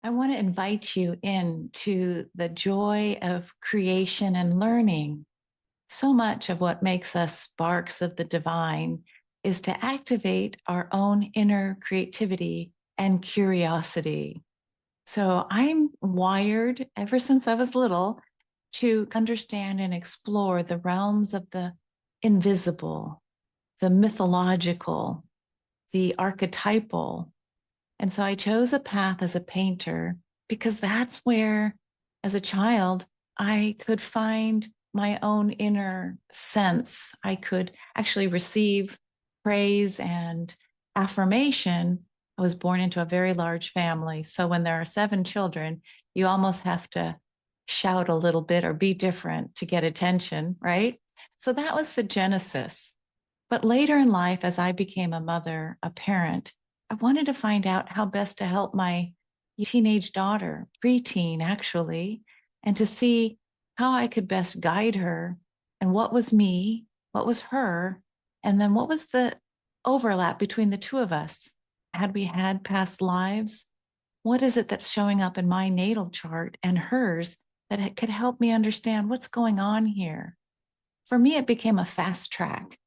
I want to invite you into the joy of creation and learning. So much of what makes us sparks of the divine is to activate our own inner creativity and curiosity. So I'm wired ever since I was little to understand and explore the realms of the invisible, the mythological, the archetypal. And so I chose a path as a painter because that's where, as a child, I could find my own inner sense. I could actually receive praise and affirmation. I was born into a very large family. So when there are 7 children, you almost have to shout a little bit or be different to get attention, right? So that was the genesis. But later in life, as I became a mother, a parent, I wanted to find out how best to help my teenage daughter, preteen actually, and to see how I could best guide her and what was me, what was her, and then what was the overlap between the two of us. Had we had past lives? What is it that's showing up in my natal chart and hers that could help me understand what's going on here? For me, it became a fast track.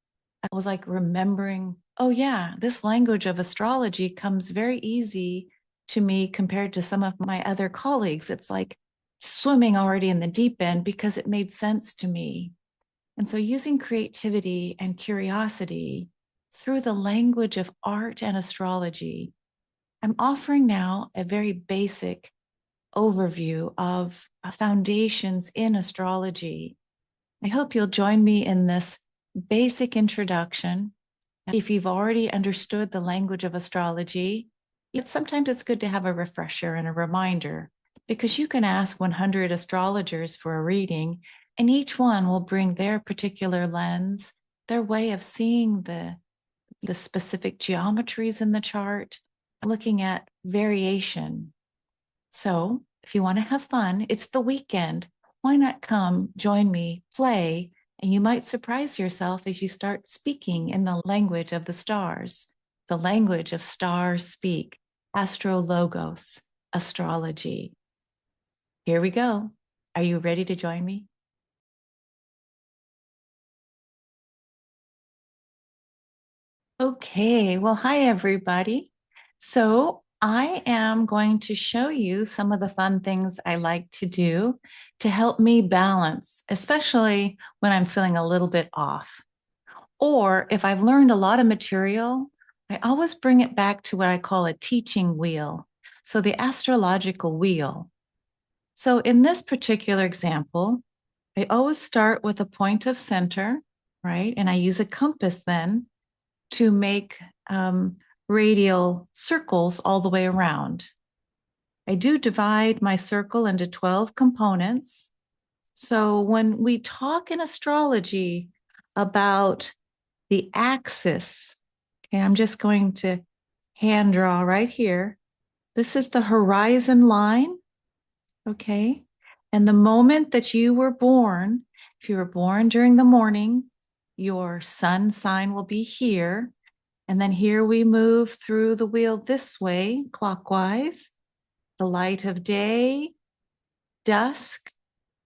I was like remembering, oh, yeah, this language of astrology comes very easy to me compared to some of my other colleagues. It's like swimming already in the deep end because it made sense to me. And so, using creativity and curiosity through the language of art and astrology, I'm offering now a very basic overview of foundations in astrology. I hope you'll join me in this basic introduction. If you've already understood the language of astrology, sometimes it's good to have a refresher and a reminder because you can ask 100 astrologers for a reading, and each one will bring their particular lens, their way of seeing the specific geometries in the chart, looking at variation. So if you want to have fun, it's the weekend. Why not come join me, play, and you might surprise yourself as you start speaking in the language of the stars, the language of stars speak, astrologos, astrology. Here we go. Are you ready to join me? Okay, well, hi, everybody. So, I am going to show you some of the fun things I like to do to help me balance, especially when I'm feeling a little bit off. Or if I've learned a lot of material, I always bring it back to what I call a teaching wheel. So, the astrological wheel. So, in this particular example, I always start with a point of center, right? And I use a compass then to make radial circles all the way around. I do divide my circle into 12 components. So when we talk in astrology about the axis, okay, I'm just going to hand draw right here. This is the horizon line, okay? And the moment that you were born, if you were born during the morning, your sun sign will be here. And then here we move through the wheel this way, clockwise, the light of day, dusk,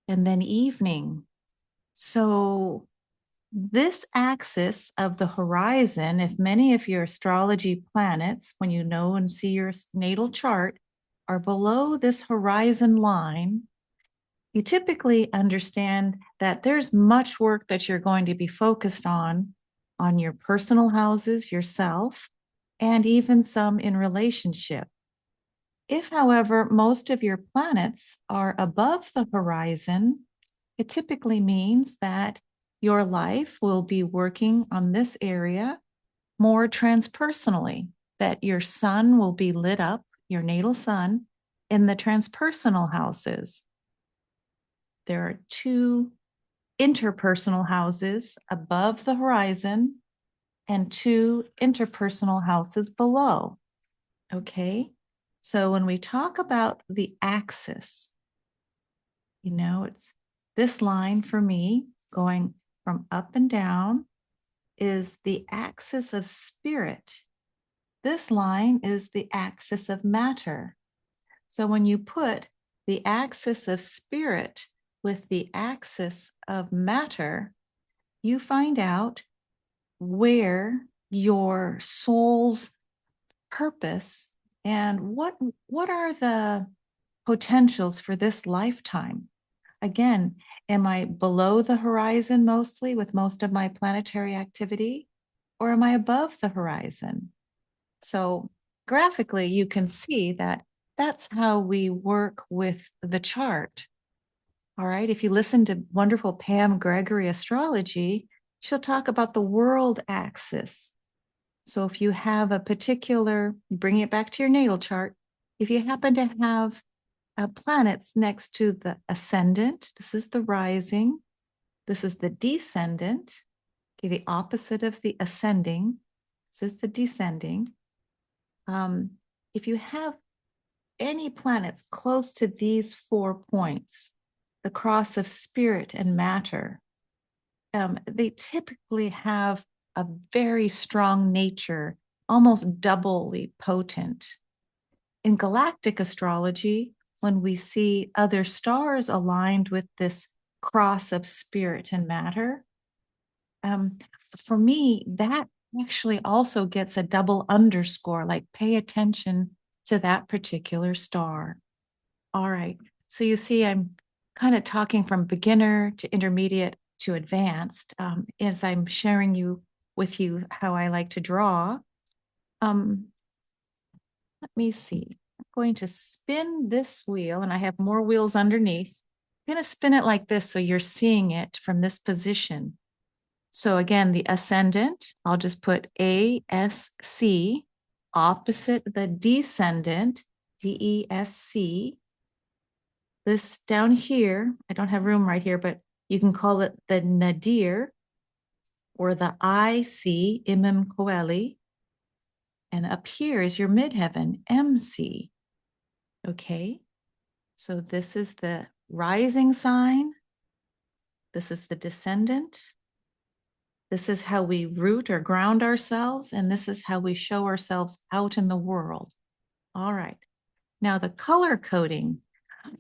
and then evening. So this axis of the horizon, if many of your astrology planets, when you know and see your natal chart, are below this horizon line, you typically understand that there's much work that you're going to be focused on your personal houses, yourself, and even some in relationship. If, however, most of your planets are above the horizon, it typically means that your life will be working on this area more transpersonally, that your sun will be lit up, your natal sun, in the transpersonal houses. There are 2 interpersonal houses above the horizon and 2 interpersonal houses below. Okay. So when we talk about the axis, it's this line for me going from up and down. is the axis of spirit. This line is the axis of matter. So when you put the axis of spirit with the axis of matter, you find out where your soul's purpose and what are the potentials for this lifetime. Again, am I below the horizon mostly with most of my planetary activity, or am I above the horizon? So graphically, you can see that that's how we work with the chart. All right. If you listen to wonderful Pam Gregory Astrology, she'll talk about the world axis. So if you have a particular, bring it back to your natal chart, if you happen to have planets next to the ascendant, this is the rising, this is the descendant, okay, the opposite of the ascending, this is the descending. If you have any planets close to these 4 points, the cross of spirit and matter, they typically have a very strong nature, almost doubly potent. In galactic astrology, when we see other stars aligned with this cross of spirit and matter, for me, that actually also gets a double underscore, like pay attention to that particular star. All right. So you see, I'm kind of talking from beginner to intermediate to advanced as I'm sharing with you how I like to draw. Let me see. I'm going to spin this wheel, and I have more wheels underneath. I'm going to spin it like this so you're seeing it from this position. So again, the ascendant, I'll just put ASC opposite the descendant, DESC. This down here, I don't have room right here, but you can call it the nadir or the IC, Imam Coeli. And up here is your midheaven, MC. Okay, so this is the rising sign. This is the descendant. This is how we root or ground ourselves, and this is how we show ourselves out in the world. All right. Now, the color coding.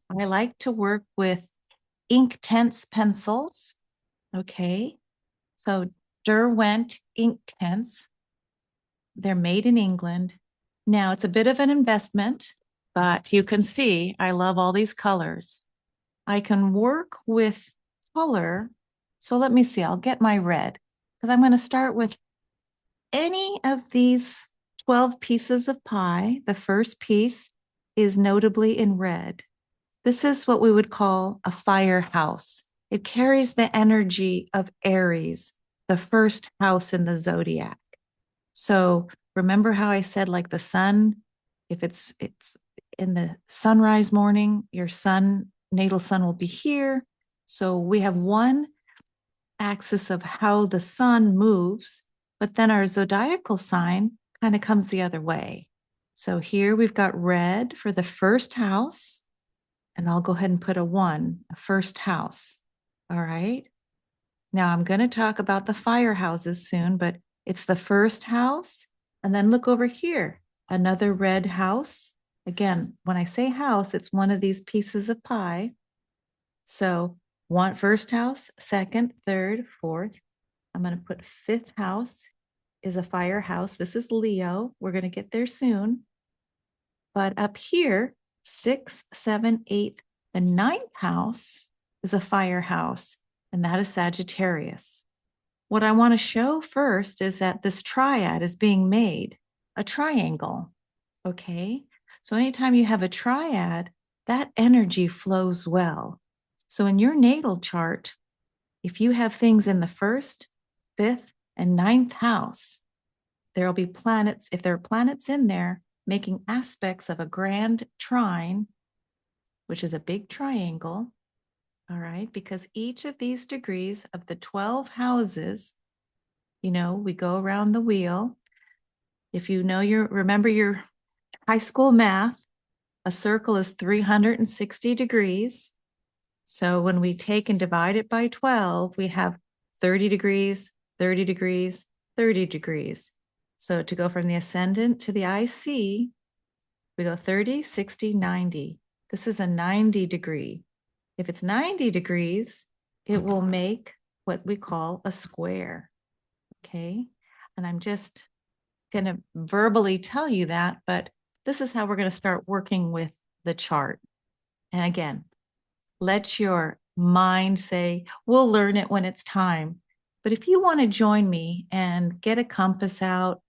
I like to work with Inktense pencils. Okay. So Derwent Inktense. They're made in England. Now, it's a bit of an investment, but you can see I love all these colors. I can work with color. So let me see, I'll get my red because I'm going to start with any of these 12 pieces of pie. The first piece is notably in red. This is what we would call a firehouse. It carries the energy of Aries, the first house in the zodiac. So remember how I said, like the sun, if it's in the sunrise morning, your natal sun will be here. So we have one axis of how the sun moves, but then our zodiacal sign kind of comes the other way. So here we've got red for the first house, and I'll go ahead and put a 1, a first house. All right. Now I'm going to talk about the fire houses soon, but it's the first house. And then look over here, another red house. Again, when I say house, it's one of these pieces of pie. So first house, second, third, fourth. I'm going to put fifth house is a fire house. This is Leo. We're going to get there soon. But up here, 6, 7, 8, the ninth house is a fire house, and that is Sagittarius. What I want to show first is that this triad is being made, a triangle. Okay. So anytime you have a triad, that energy flows well. So in your natal chart, if you have things in the first, fifth, and ninth house, there'll be planets, if there are planets in there, making aspects of a grand trine, which is a big triangle. All right. Because each of these degrees of the 12 houses, we go around the wheel. If remember your high school math, a circle is 360 degrees. So when we take and divide it by 12, we have 30 degrees, 30 degrees, 30 degrees. So to go from the ascendant to the IC, we go 30, 60, 90. This is a 90 degree. If it's 90 degrees, it will make what we call a square. Okay. And I'm just going to verbally tell you that, but this is how we're going to start working with the chart. And again, let your mind say, we'll learn it when it's time. But if you want to join me and get a compass out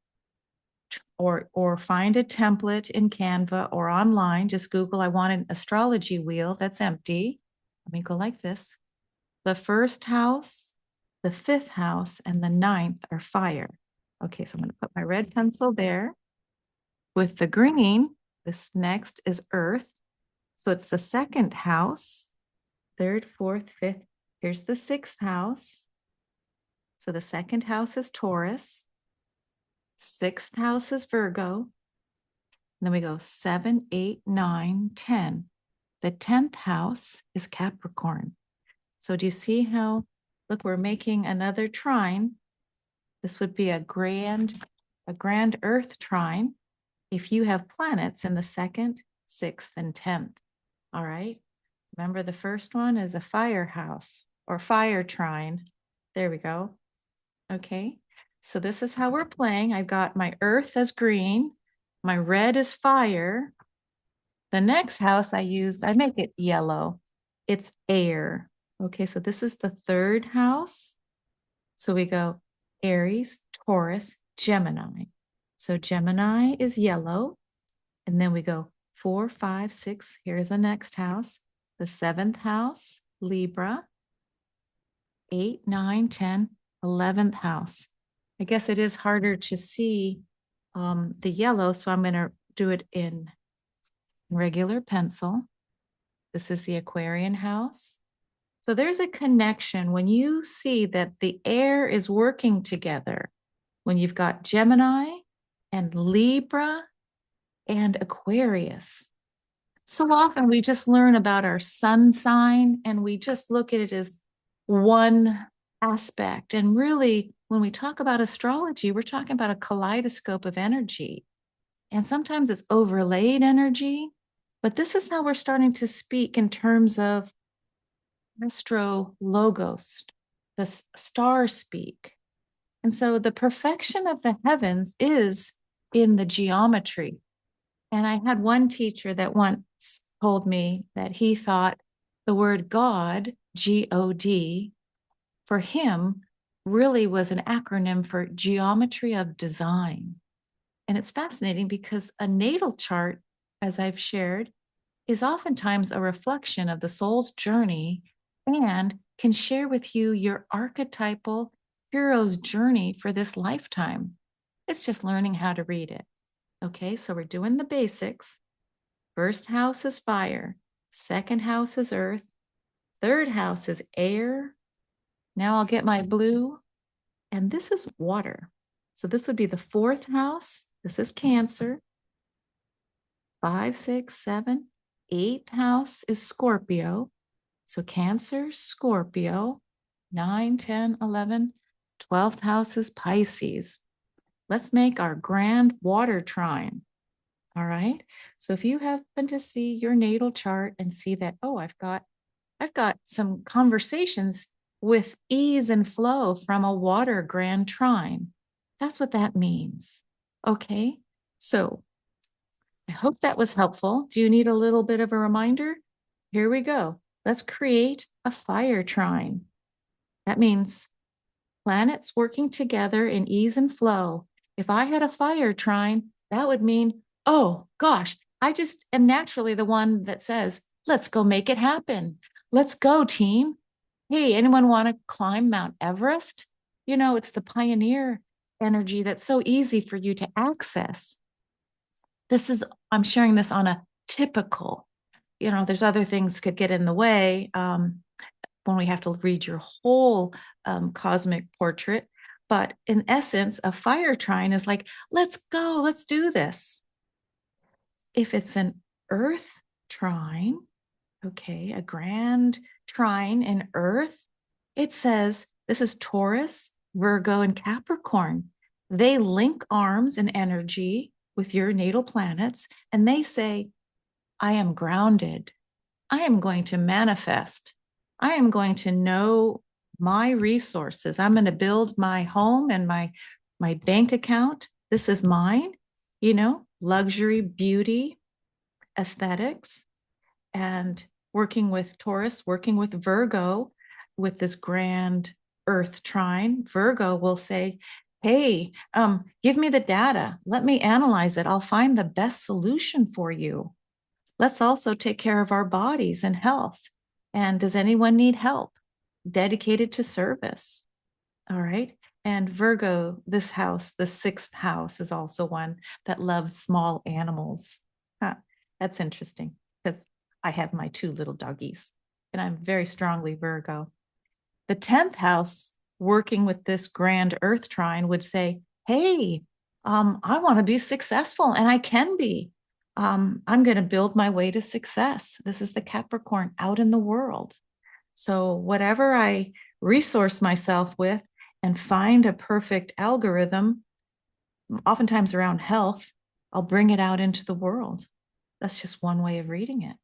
or find a template in Canva or online, just Google, I want an astrology wheel that's empty. Let me go like this. The first house, the fifth house, and the ninth are fire. Okay, so I'm going to put my red pencil there. With the green, this next is earth. So it's the second house, third, fourth, fifth. Here's the sixth house. So the second house is Taurus. Sixth house is Virgo. And then we go 7, 8, 9, 10. The 10th house is Capricorn. So do you see how, look, we're making another trine. This would be a grand earth trine if you have planets in the second, sixth, and 10th. All right. Remember, the first one is a fire house or fire trine. There we go. Okay. So this is how we're playing. I've got my earth as green. My red is fire. The next house I make it yellow. It's air. Okay. So this is the third house. So we go Aries, Taurus, Gemini. So Gemini is yellow. And then we go 4, 5, 6. Here's the next house. The seventh house, Libra. 8, 9, 10, 11th house. I guess it is harder to see the yellow, so I'm going to do it in regular pencil. This is the Aquarian house. So there's a connection when you see that the air is working together. When you've got Gemini and Libra and Aquarius. So often we just learn about our sun sign and we just look at it as one aspect. And really, when we talk about astrology, we're talking about a kaleidoscope of energy. And sometimes it's overlaid energy, but this is how we're starting to speak in terms of astrologos, the star speak. And so the perfection of the heavens is in the geometry. And I had one teacher that once told me that he thought the word God, G-O-D, for him really was an acronym for geometry of design. And it's fascinating because a natal chart, as I've shared, is oftentimes a reflection of the soul's journey and can share with you your archetypal hero's journey for this lifetime. It's just learning how to read it. Okay, so we're doing the basics. First house is fire. Second house is earth. Third house is air. Now I'll get my blue. And this is water. So this would be the fourth house. This is Cancer. 5, 6, 7. Eighth house is Scorpio. So Cancer, Scorpio. 9, 10, 11. 12th house is Pisces. Let's make our grand water trine. All right. So if you happen to see your natal chart and see that, oh, I've got some conversations with ease and flow from a water grand trine. That's what that means. Okay. So I hope that was helpful. Do you need a little bit of a reminder? Here we go. Let's create a fire trine. That means planets working together in ease and flow. If I had a fire trine, that would mean, oh gosh, I just am naturally the one that says, let's go make it happen. Let's go, team. Hey, anyone want to climb Mount Everest? You know, it's the pioneer energy that's so easy for you to access. I'm sharing this on a typical, there's other things could get in the way when we have to read your whole cosmic portrait. But in essence, a fire trine is like, let's go, let's do this. If it's an earth trine, okay, a grand trine in earth, it says, this is Taurus, Virgo and Capricorn. They link arms and energy with your natal planets, and they say, I am grounded. I am going to manifest. I am going to know my resources. I'm going to build my home and my bank account. This is mine, luxury, beauty, aesthetics, and working with Taurus, working with Virgo with this grand earth trine. Virgo will say, hey, give me the data. Let me analyze it. I'll find the best solution for you. Let's also take care of our bodies and health. And does anyone need help? Dedicated to service. All right. And Virgo, this house, the sixth house, is also one that loves small animals. Huh. That's interesting because I have my two little doggies and I'm very strongly Virgo. The 10th house, working with this grand earth trine, would say, hey, I want to be successful and I can be. I'm going to build my way to success. This is the Capricorn out in the world. So whatever I resource myself with and find a perfect algorithm, oftentimes around health, I'll bring it out into the world. That's just one way of reading it.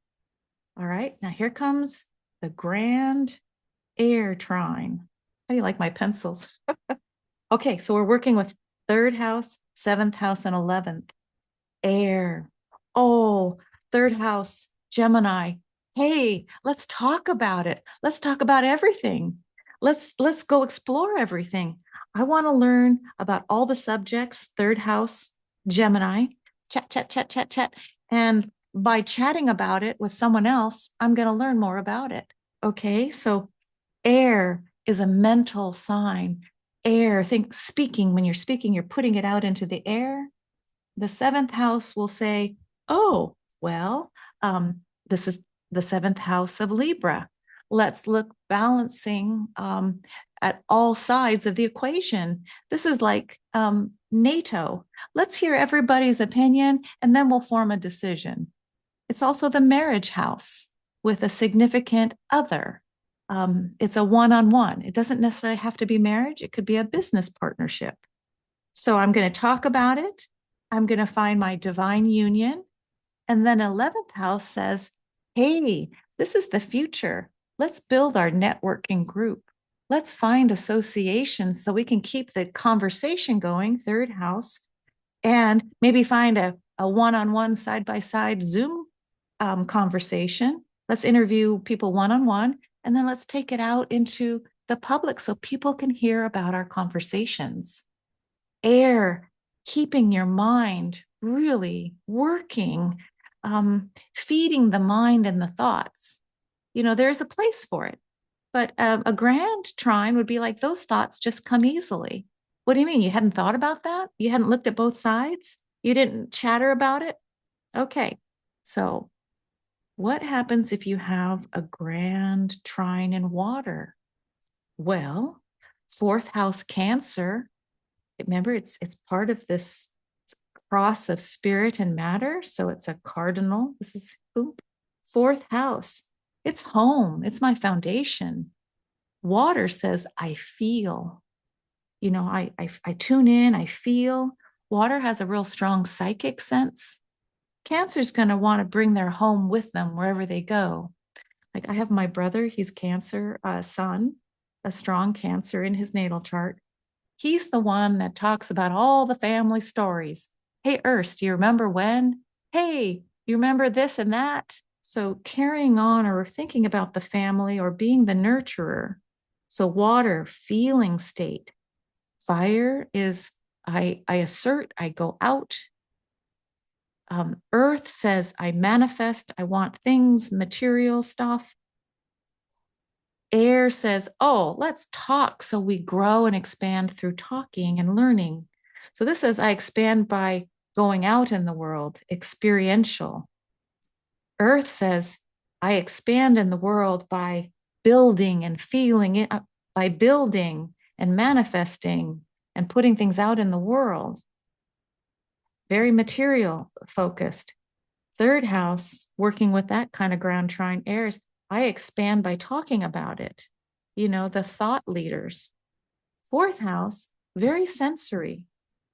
All right, now here comes the grand air trine. How do you like my pencils? Okay, so we're working with third house, seventh house, and 11th. Air. Oh, third house, Gemini. Hey, let's talk about it. Let's talk about everything. Let's go explore everything. I want to learn about all the subjects, third house, Gemini. Chat, chat, chat, chat, chat. And by chatting about it with someone else, I'm going to learn more about it. Okay, so air is a mental sign. Air, think speaking. When you're speaking, you're putting it out into the air. The seventh house will say, oh, well, this is the seventh house of Libra. Let's look balancing at all sides of the equation. This is like NATO. Let's hear everybody's opinion and then we'll form a decision. It's also the marriage house with a significant other. It's a one-on-one. It doesn't necessarily have to be marriage. It could be a business partnership. So I'm going to talk about it. I'm going to find my divine union. And then 11th house says, hey, this is the future. Let's build our networking group. Let's find associations so we can keep the conversation going, third house, and maybe find a one-on-one, side-by-side Zoom conversation. Let's interview people one-on-one, and then let's take it out into the public so people can hear about our conversations. Air, keeping your mind really working, feeding the mind and the thoughts. There's a place for it. But a grand trine would be like those thoughts just come easily. What do you mean? You hadn't thought about that? You hadn't looked at both sides? You didn't chatter about it? Okay. So what happens if you have a grand trine in water? Well, fourth house Cancer, remember it's part of this cross of spirit and matter. So it's a cardinal. This is fourth house. It's home. It's my foundation. Water says, I feel. I tune in, I feel. Water has a real strong psychic sense. Cancer's going to want to bring their home with them wherever they go. Like I have my brother, he's Cancer sun, a strong Cancer in his natal chart. He's the one that talks about all the family stories. Hey, Ursie, do you remember when? Hey, you remember this and that? So carrying on or thinking about the family or being the nurturer. So water, feeling state. Fire is I assert, I go out. Earth says I manifest, I want things, material stuff. Air says, oh, let's talk so we grow and expand through talking and learning. So this says I expand by going out in the world, experiential. Earth says I expand in the world by building and feeling it, by building and manifesting and putting things out in the world. Very material focused. Third house, working with that kind of ground trine airs, I expand by talking about it. The thought leaders. Fourth house, very sensory.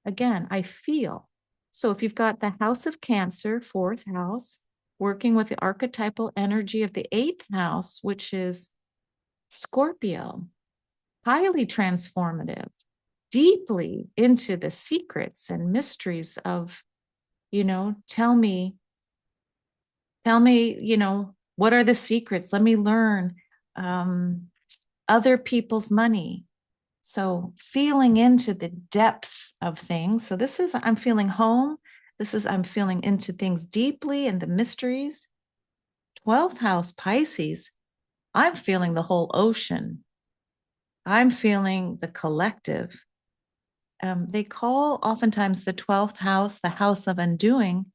Again, I feel. So if you've got the house of Cancer, fourth house, working with the archetypal energy of the eighth house, which is Scorpio, highly transformative, deeply into the secrets and mysteries of, tell me, what are the secrets? Let me learn other people's money. So feeling into the depths of things. So this is, I'm feeling home. This is, I'm feeling into things deeply and the mysteries. 12th house, Pisces, I'm feeling the whole ocean. I'm feeling the collective. They call oftentimes the 12th house the house of undoing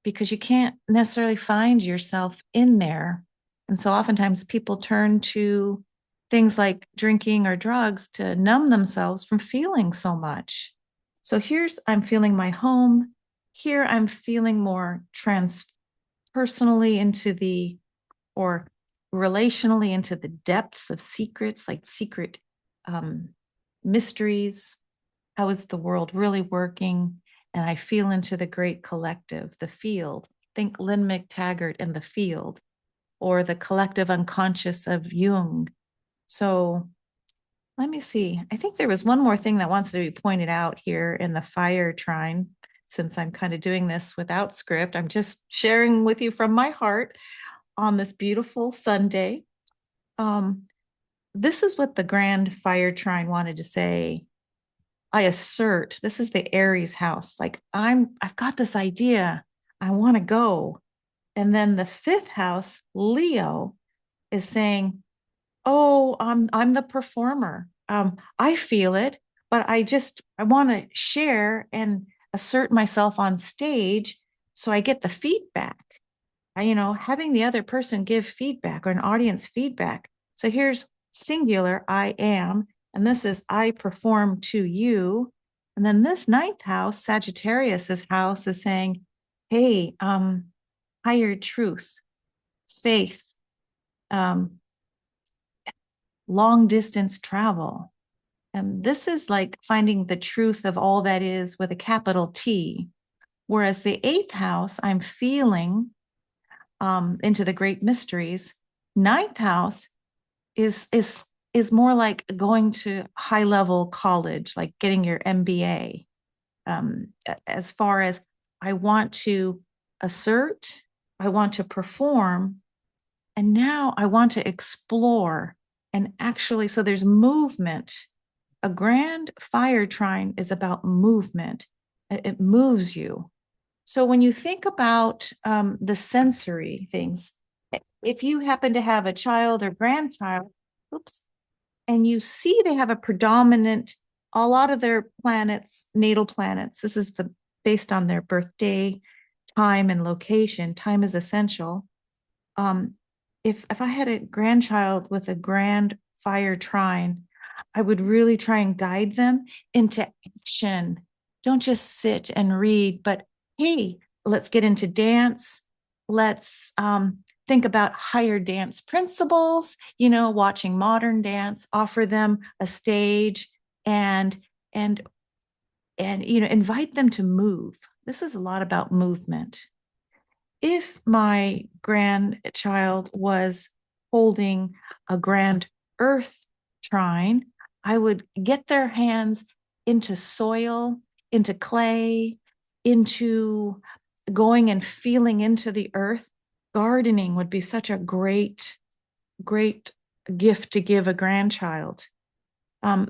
because you can't necessarily find yourself in there. And so oftentimes people turn to things like drinking or drugs to numb themselves from feeling so much. So here's, I'm feeling my home. Here I'm feeling more transpersonally into the, or relationally into the depths of secrets, like secret mysteries. How is the world really working? And I feel into the great collective, the field. Think Lynn McTaggart in The Field, or the collective unconscious of Jung. So let me see. I think there was one more thing that wants to be pointed out here in the fire trine, since I'm kind of doing this without script. I'm just sharing with you from my heart on this beautiful Sunday. This is what the grand fire trine wanted to say. I assert, this is the Aries house. Like I've got this idea. I want to go. And then the fifth house, Leo, is saying, oh, I'm the performer. I feel it, but I want to share and assert myself on stage so I get the feedback. Having the other person give feedback or an audience feedback. So here's singular, I am, and this is I perform to you. And then this ninth house, Sagittarius's house, is saying, hey, higher truth, faith, um, long distance travel. And this is like finding the truth of all that is with a capital T. Whereas the eighth house, I'm feeling into the great mysteries. Ninth house is more like going to high level college, like getting your MBA. As far as I want to assert, I want to perform, and now I want to explore. And actually, so there's movement. A grand fire trine is about movement. It moves you. So when you think about the sensory things, if you happen to have a child or grandchild, oops, and you see they have a lot of their planets, natal planets, this is based on their birthday, time, and location. Time is essential. Um, if I had a grandchild with a grand fire trine, I would really try and guide them into action. Don't just sit and read, but hey, let's get into dance. Let's think about higher dance principles, watching modern dance, offer them a stage and and invite them to move. This is a lot about movement. If my grandchild was holding a grand earth trine, I would get their hands into soil, into clay, into going and feeling into the earth. Gardening would be such a great, great gift to give a grandchild.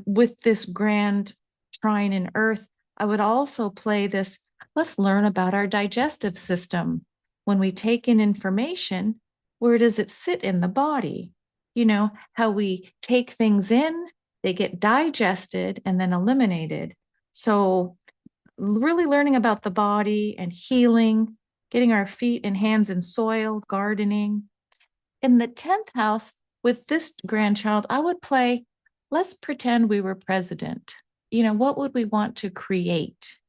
With this grand trine in earth, I would also play this. Let's learn about our digestive system. When we take in information, where does it sit in the body? How we take things in, they get digested and then eliminated. So really learning about the body and healing, getting our feet and hands in soil, gardening. In the 10th house, with this grandchild, I would play, let's pretend we were president. What would we want to create?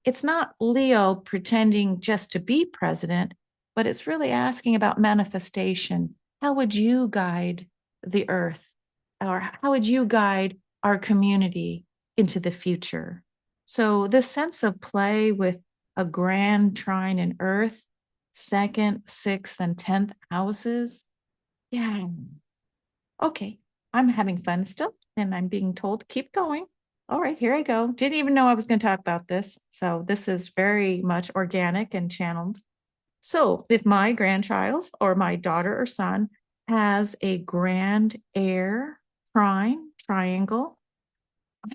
It's not Leo pretending just to be president, but it's really asking about manifestation. How would you guide the earth? Or how would you guide our community into the future. So this sense of play with a grand trine in Earth, second, sixth, and 10th houses. Yeah. Okay. I'm having fun still, and I'm being told keep going. All right, here I go. Didn't even know I was going to talk about this. So this is very much organic and channeled. So if my grandchild or my daughter or son has a grand air trine, triangle,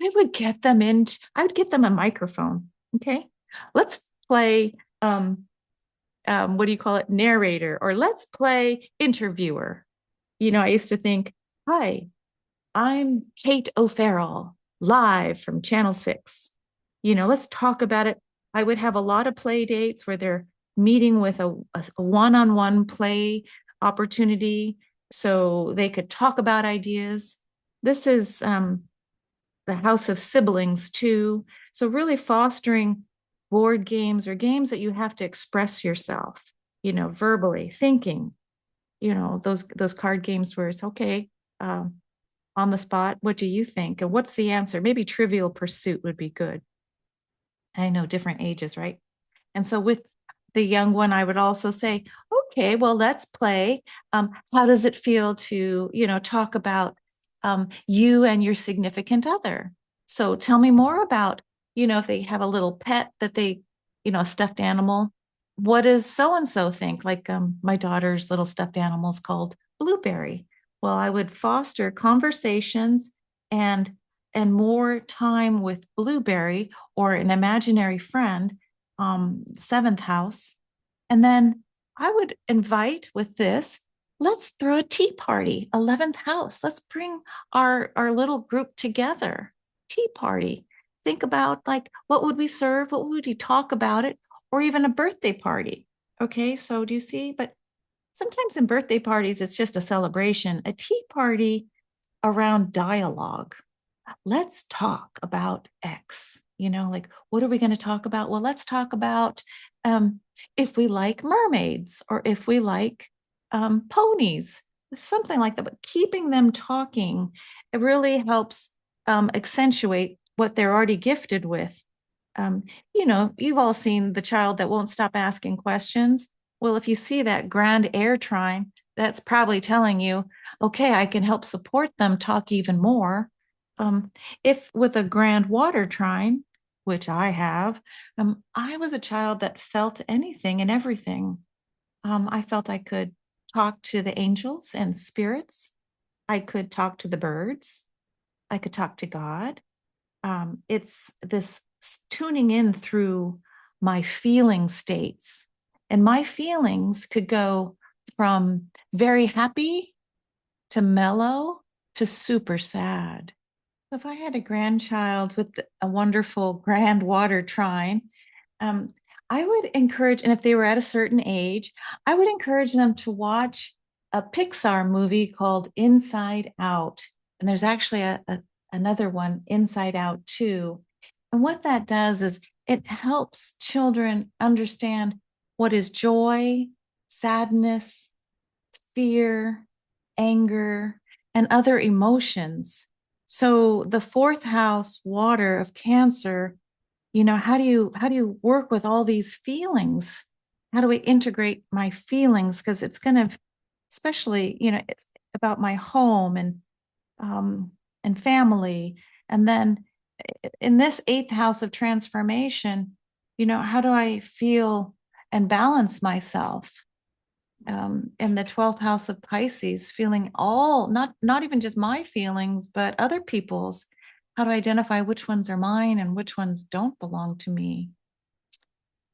I would get them a microphone. Okay. Let's play what do you call it? Narrator, or let's play interviewer. I used to think, hi, I'm Kate O'Farrell, live from Channel 6. Let's talk about it. I would have a lot of play dates where they're meeting with a one-on-one play opportunity so they could talk about ideas. This is the house of siblings too. So really fostering board games or games that you have to express yourself, verbally, thinking, those card games where it's okay, on the spot. What do you think? And what's the answer? Maybe Trivial Pursuit would be good. I know different ages, right? And so with the young one, I would also say, okay, well, let's play. How does it feel to, talk about you and your significant other? So tell me more about, if they have a little pet that they, a stuffed animal, what does so and so think? Like my daughter's little stuffed animal is called Blueberry. Well, I would foster conversations and more time with Blueberry or an imaginary friend, seventh house. And then I would invite with this, let's throw a tea party, 11th house. Let's bring our little group together. Tea party. Think about like, what would we serve? What would we talk about it? Or even a birthday party. Okay, so do you see? But sometimes in birthday parties, it's just a celebration. A tea party around dialogue. Let's talk about X. Like, what are we going to talk about? Well, let's talk about if we like mermaids or if we like ponies, something like that. But keeping them talking, it really helps accentuate what they're already gifted with. Um, you've all seen the child that won't stop asking questions. Well, if you see that grand air trine, that's probably telling you, okay, I can help support them talk even more. If with a grand water trine, which I have, I was a child that felt anything and everything. I felt I could talk to the angels and spirits. I could talk to the birds. I could talk to God. It's this tuning in through my feeling states. And my feelings could go from very happy to mellow to super sad. If I had a grandchild with a wonderful grand water trine, um, I would encourage, and if they were at a certain age, I would encourage them to watch a Pixar movie called Inside Out. And there's actually another one, Inside Out 2. And what that does is it helps children understand what is joy, sadness, fear, anger, and other emotions. So the fourth house, water of Cancer, how do you work with all these feelings? How do we integrate my feelings? Because it's going to, especially, it's about my home and family. And then in this eighth house of transformation, how do I feel and balance myself? In the 12th house of Pisces, feeling all, not even just my feelings, but other people's. How to identify which ones are mine and which ones don't belong to me.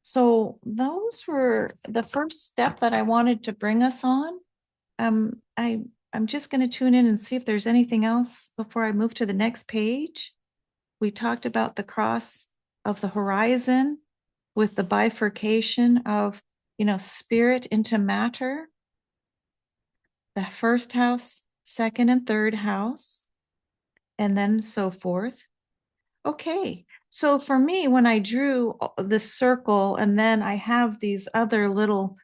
So those were the first step that I wanted to bring us on. I'm just going to tune in and see if there's anything else before I move to the next page. We talked about the cross of the horizon with the bifurcation of, spirit into matter, the first house, second and third house, and then so forth. Okay. So for me, when I drew the circle and then I have these other little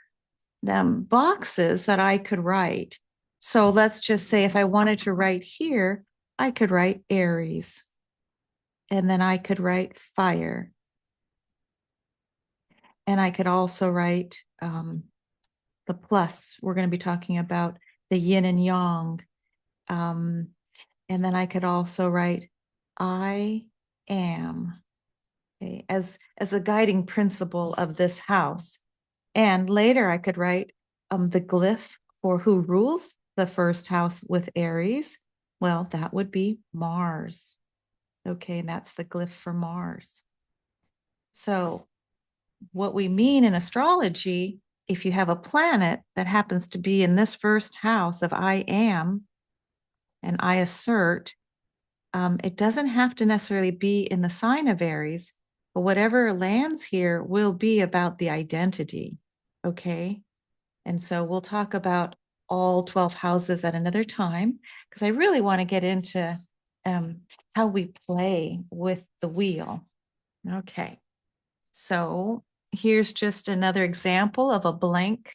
boxes that I could write. So let's just say if I wanted to write here, I could write Aries, and then I could write fire. And I could also write the plus. We're going to be talking about the yin and yang. Um, and then I could also write I am, okay, as a guiding principle of this house. And later I could write the glyph for who rules the first house with Aries. Well, that would be Mars. Okay, and that's the glyph for Mars. So what we mean in astrology, if you have a planet that happens to be in this first house of I am and I assert, it doesn't have to necessarily be in the sign of Aries, but whatever lands here will be about the identity. Okay. And so we'll talk about all 12 houses at another time because I really want to get into how we play with the wheel. Okay. So here's just another example of a blank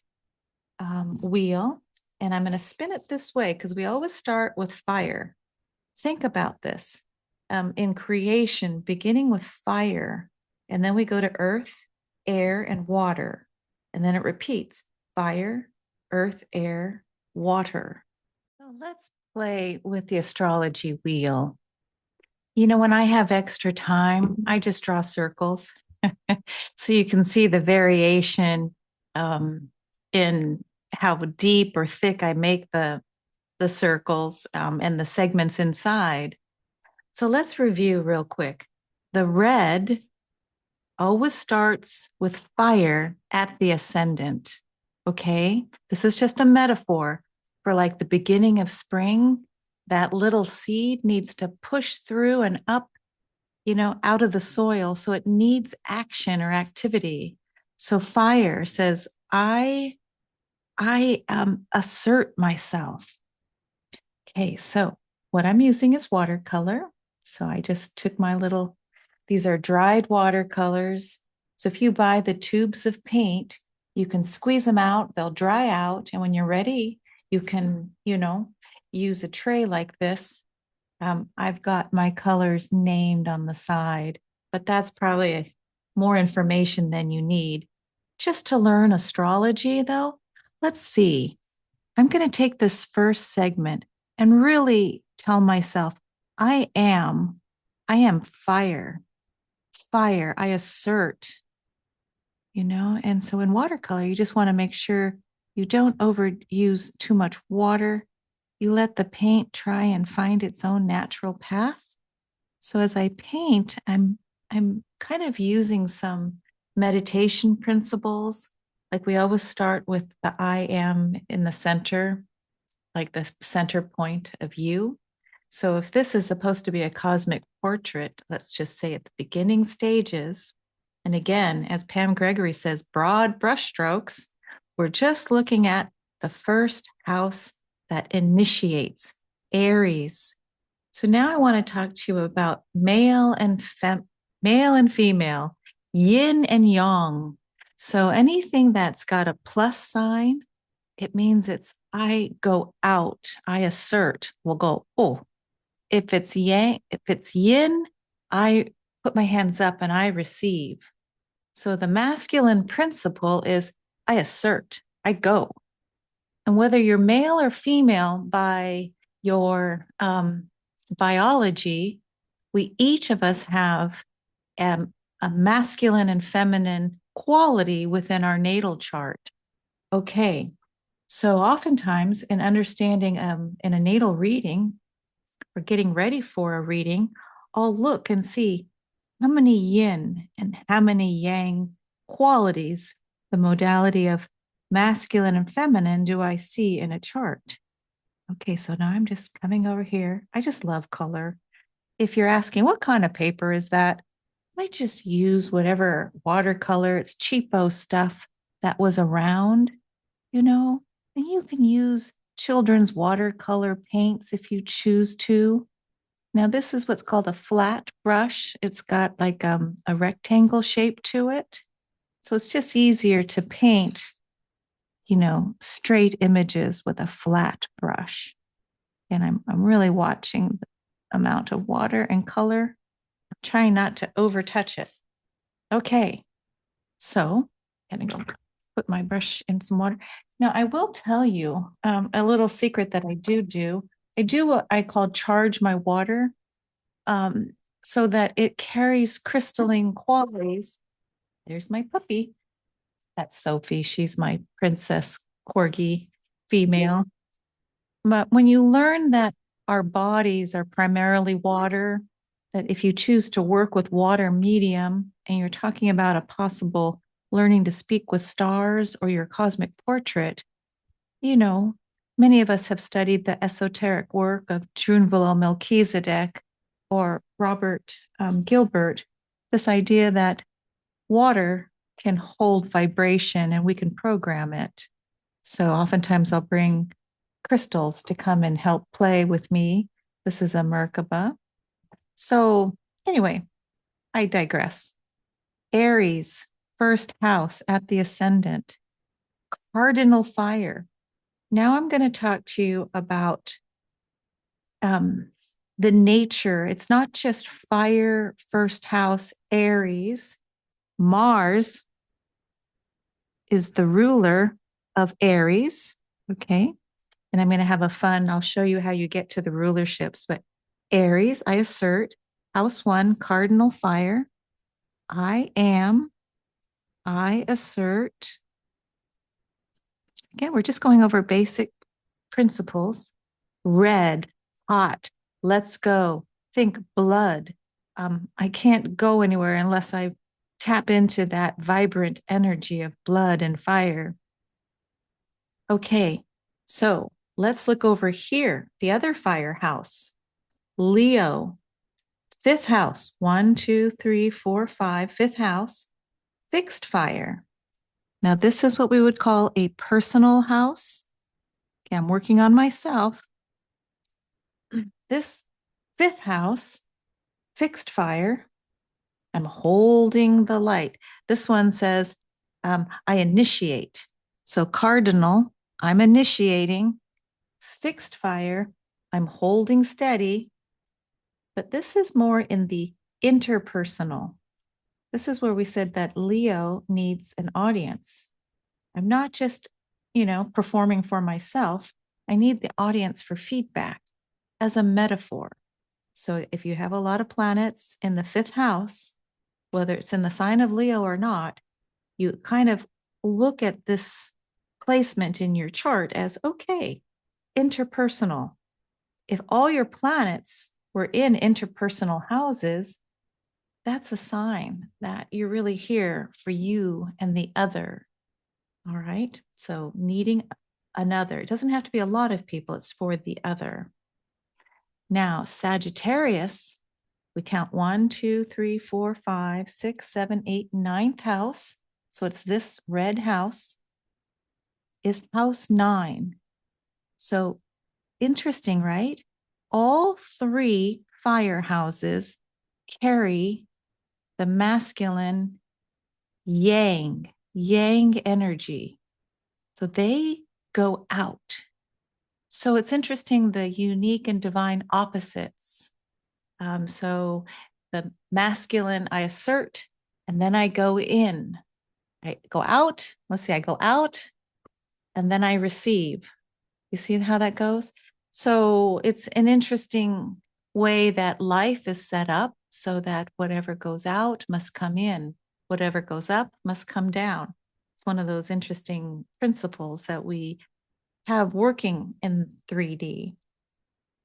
wheel. And I'm going to spin it this way because we always start with fire. Think about this. In creation, beginning with fire, and then we go to earth, air, and water. And then it repeats fire, earth, air, water. So let's play with the astrology wheel. You know, when I have extra time, I just draw circles. So you can see the variation in how deep or thick I make the circles and the segments inside. So let's review real quick. The red always starts with fire at the ascendant. Okay. This is just a metaphor for like the beginning of spring. That little seed needs to push through and up, out of the soil. So it needs action or activity. So fire says, I assert myself. Okay, so what I'm using is watercolor. So I just took these are dried watercolors. So if you buy the tubes of paint, you can squeeze them out, they'll dry out. And when you're ready, you can, use a tray like this. I've got my colors named on the side, but that's probably more information than you need. Just to learn astrology, though, let's see. I'm going to take this first segment and really tell myself, I am fire, fire. I assert, and so in watercolor, you just want to make sure you don't overuse too much water. You let the paint try and find its own natural path. So as I paint, I'm kind of using some meditation principles. Like we always start with the I am in the center, like the center point of you. So if this is supposed to be a cosmic portrait, let's just say at the beginning stages, and again, as Pam Gregory says, broad brushstrokes, we're just looking at the first house that initiates Aries. So now I want to talk to you about male and female, yin and yang. So anything that's got a plus sign, it means it's I go out, I assert, will go, oh. If it's yin, I put my hands up and I receive. So the masculine principle is I assert, I go. And whether you're male or female by your biology, we each of us have a masculine and feminine quality within our natal chart. Okay, so oftentimes in understanding in a natal reading or getting ready for a reading, I'll look and see how many yin and how many yang qualities, the modality of masculine and feminine, do I see in a chart. Okay, so now I'm just coming over here. I just love color. If you're asking what kind of paper is that, I just use whatever watercolor, it's cheapo stuff that was around, and you can use children's watercolor paints if you choose to. Now, this is what's called a flat brush. It's got like a rectangle shape to it. So it's just easier to paint, straight images with a flat brush. And I'm really watching amount of water and color. I'm trying not to overtouch it. Okay, so I'm gonna go put my brush in some water. Now, I will tell you a little secret that I do. I do what I call charge my water, um, so that it carries crystalline qualities. There's my puppy. That's Sophie. She's my princess corgi female. But when you learn that our bodies are primarily water, that if you choose to work with water medium and you're talking about a possible learning to speak with stars or your cosmic portrait, you know, many of us have studied the esoteric work of Drunvalo Melchizedek or Robert Gilbert, this idea that water can hold vibration and we can program it. So oftentimes I'll bring crystals to come and help play with me. This is a Merkaba. So anyway, I digress. Aries, first house at the ascendant, cardinal fire. Now I'm going to talk to you about the nature. It's not just fire, first house, Aries. Mars is the ruler of Aries. Okay. And I'm going to have a fun, I'll show you how you get to the rulerships. But Aries, I assert, house one, cardinal fire. I am, I assert. Again, we're just going over basic principles. Red, hot, let's go. Think blood. I can't go anywhere unless I tap into that vibrant energy of blood and fire. Okay, so let's look over here, the other firehouse. Leo, fifth house, 1, 2, 3, 4, 5, fifth house, fixed fire. Now, this is what we would call a personal house. Okay, I'm working on myself. This fifth house, fixed fire, I'm holding the light. This one says, I initiate. So, cardinal, I'm initiating. Fixed fire, I'm holding steady. But this is more in the interpersonal. This is where we said that Leo needs an audience. I'm not just, performing for myself. I need the audience for feedback as a metaphor. So if you have a lot of planets in the fifth house, whether it's in the sign of Leo or not, you kind of look at this placement in your chart as okay, interpersonal. If all your planets were in interpersonal houses, that's a sign that you're really here for you and the other. All right. So needing another. It doesn't have to be a lot of people, it's for the other. Now, Sagittarius, we count 1, 2, 3, 4, 5, 6, 7, 8, ninth house. So it's this red house, is house 9. So interesting, right? All 3 fire houses carry the masculine yang energy. So they go out. So it's interesting, the unique and divine opposites. So the masculine, I assert, and then I go in. I go out. Let's see, I go out, and then I receive. You see how that goes? So it's an interesting way that life is set up so that whatever goes out must come in. Whatever goes up must come down. It's one of those interesting principles that we have working in 3D.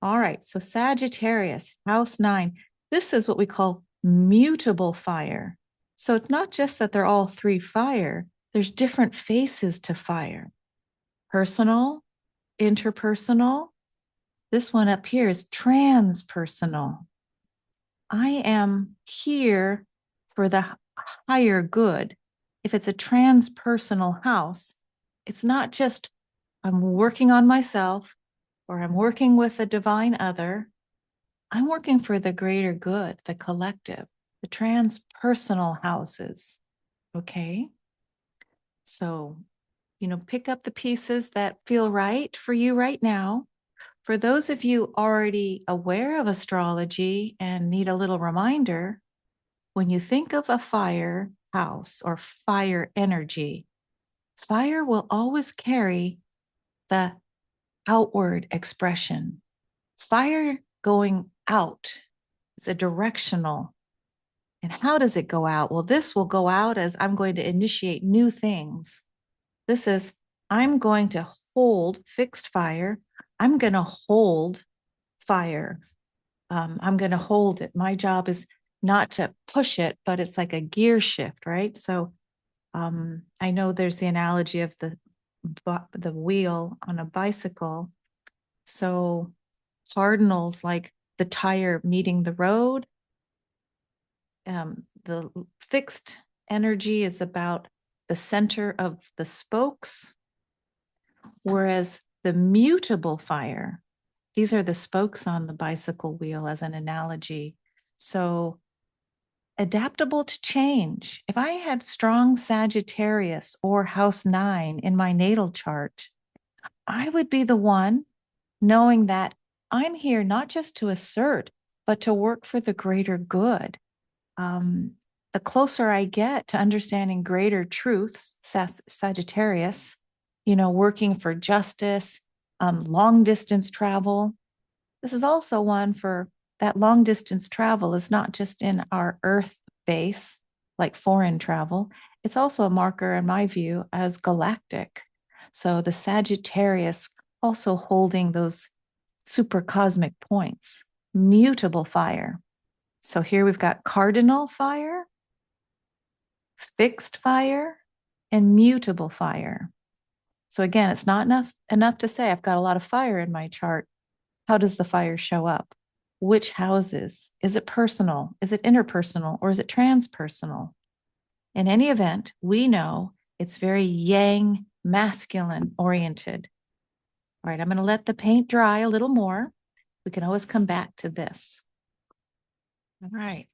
All right, so Sagittarius, house 9. This is what we call mutable fire. So it's not just that they're all 3 fire, there's different faces to fire. Personal, interpersonal. This one up here is transpersonal. I am here for the higher good. If it's a transpersonal house, it's not just I'm working on myself or I'm working with a divine other. I'm working for the greater good, the collective, the transpersonal houses. Okay. So, pick up the pieces that feel right for you right now. For those of you already aware of astrology and need a little reminder, when you think of a fire house or fire energy, fire will always carry the outward expression. Fire going out is a directional. And how does it go out? Well, this will go out as I'm going to initiate new things. This is, I'm going to hold fixed fire. I'm going to hold fire. I'm going to hold it. My job is not to push it, but it's like a gear shift, right? So I know there's the analogy of the wheel on a bicycle. So cardinals, like the tire meeting the road. The fixed energy is about the center of the spokes, whereas the mutable fire, these are the spokes on the bicycle wheel as an analogy. So adaptable to change. If I had strong Sagittarius or House 9 in my natal chart, I would be the one knowing that I'm here not just to assert, but to work for the greater good. The closer I get to understanding greater truths, Sagittarius, working for justice, long distance travel. This is also one for that long distance travel is not just in our Earth base, like foreign travel. It's also a marker, in my view, as galactic. So the Sagittarius also holding those super cosmic points, mutable fire. So here we've got cardinal fire, fixed fire, and mutable fire. So again, it's not enough to say I've got a lot of fire in my chart. How does the fire show up? Which houses? Is it personal? Is it interpersonal? Or is it transpersonal? In any event, we know it's very yang, masculine oriented. All right, I'm going to let the paint dry a little more. We can always come back to this. All right.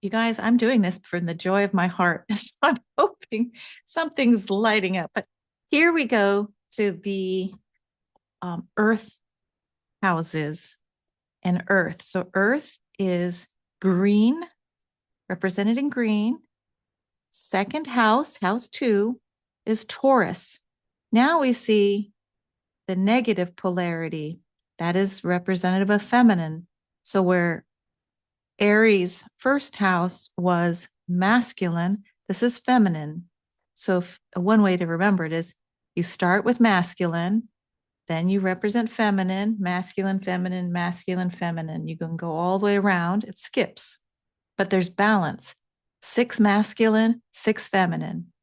You guys, I'm doing this from the joy of my heart. So I'm hoping something's lighting up. But here we go to the earth houses and earth. So earth is green, represented in green. Second house, house 2, is Taurus. Now we see the negative polarity. That is representative of feminine. So where Aries' first house was masculine, this is feminine. So one way to remember it is you start with masculine, then you represent feminine, masculine, feminine, masculine, feminine. You can go all the way around. It skips, but there's balance. 6 masculine, 6 feminine.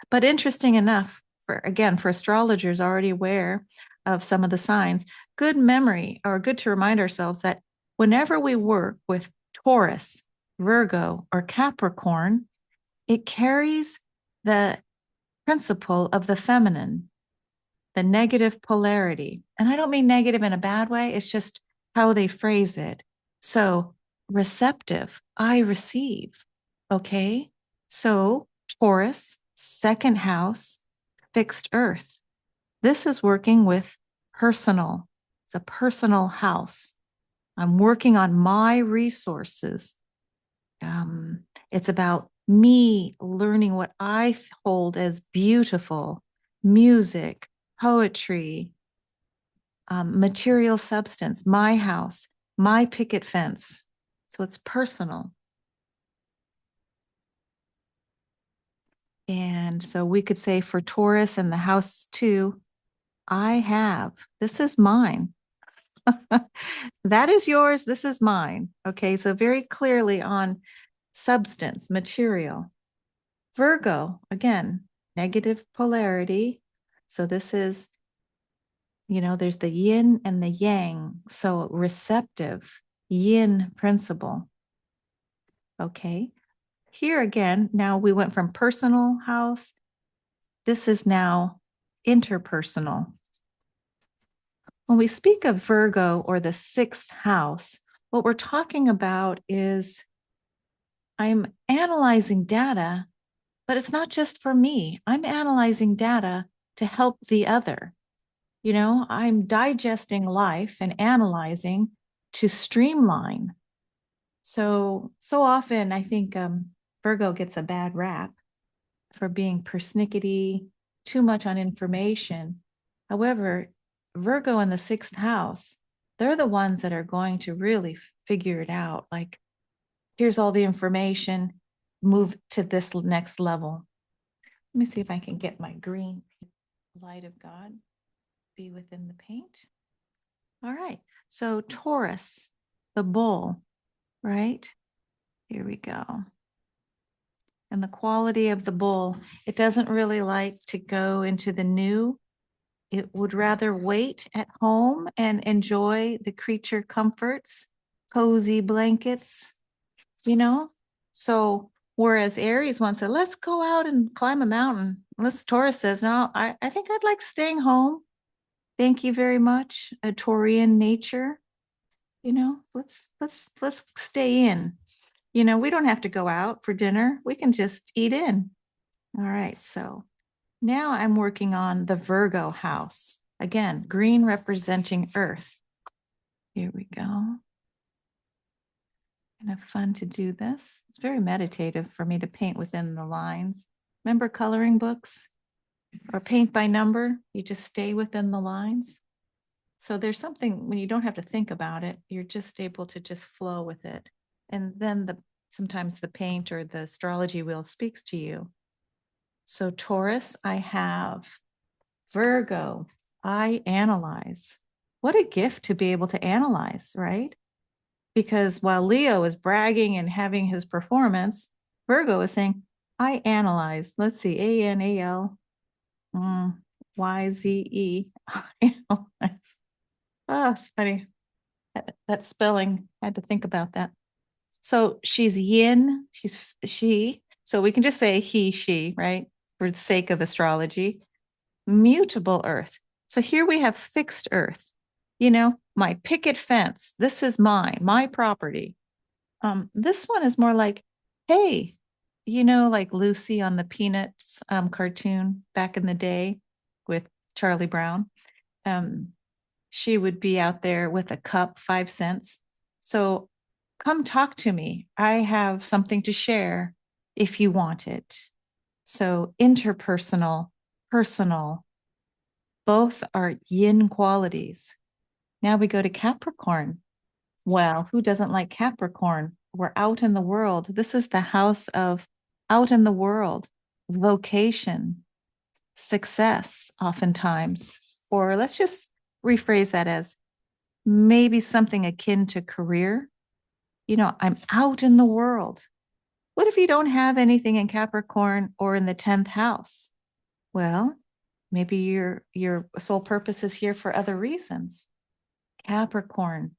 But interesting enough, for astrologers already aware of some of the signs, good memory or good to remind ourselves that whenever we work with Taurus, Virgo, or Capricorn, it carries the principle of the feminine, the negative polarity. And I don't mean negative in a bad way, it's just how they phrase it. So, receptive, I receive. Okay. So, Taurus, second house, fixed earth. This is working with personal. It's a personal house. I'm working on my resources. It's about me learning what I hold as beautiful: music, poetry, material substance, my house, my picket fence. So it's personal. And so we could say for Taurus and the house 2, this is mine. That is yours. This is mine. Okay. So very clearly on substance, material. Virgo, again, negative polarity. So this is, there's the yin and the yang. So receptive, yin principle. Okay. Here again, now we went from personal house. This is now interpersonal. When we speak of Virgo or the 6th house, what we're talking about is I'm analyzing data, but it's not just for me. I'm analyzing data to help the other. I'm digesting life and analyzing to streamline. So often I think Virgo gets a bad rap for being persnickety, too much on information. However, Virgo in the sixth house, they're the ones that are going to really figure it out. Like, here's all the information, move to this next level. Let me see if I can get my green light of God be within the paint. All right. So Taurus, the bull, right? Here we go. And the quality of the bull, it doesn't really like to go into the new. It would rather wait at home and enjoy the creature comforts, cozy blankets, you know? So whereas Aries wants to, let's go out and climb a mountain. Unless Taurus says, no, I think I'd like staying home. Thank you very much. A Taurian nature, let's stay in. We don't have to go out for dinner. We can just eat in. All right. So now I'm working on the Virgo house. Again, green representing earth. Here we go. Kind of fun to do this. It's very meditative for me to paint within the lines. Remember coloring books or paint by number? You just stay within the lines. So there's something when you don't have to think about it, you're just able to just flow with it. And then sometimes the paint or the astrology wheel speaks to you. So Taurus, I have Virgo, I analyze. What a gift to be able to analyze, right? Because while Leo is bragging and having his performance, Virgo is saying, I analyze. Let's see, ANAL YZE. Analyze. Oh, it's funny. That spelling, I had to think about that. So she's yin, she's she. So we can just say he, she, right? For the sake of astrology. Mutable earth. So here we have fixed earth. My picket fence. This is mine, my property. This one is more like, hey, like Lucy on the Peanuts cartoon back in the day with Charlie Brown. She would be out there with a cup, 5 cents. So come talk to me. I have something to share if you want it. So interpersonal, personal, both are yin qualities. Now we go to Capricorn. Well, who doesn't like Capricorn? We're out in the world. This is the house of out in the world, vocation, success, oftentimes. Or let's just rephrase that as maybe something akin to career. I'm out in the world. What if you don't have anything in Capricorn or in the 10th house? Well, maybe your sole purpose is here for other reasons. Capricorn.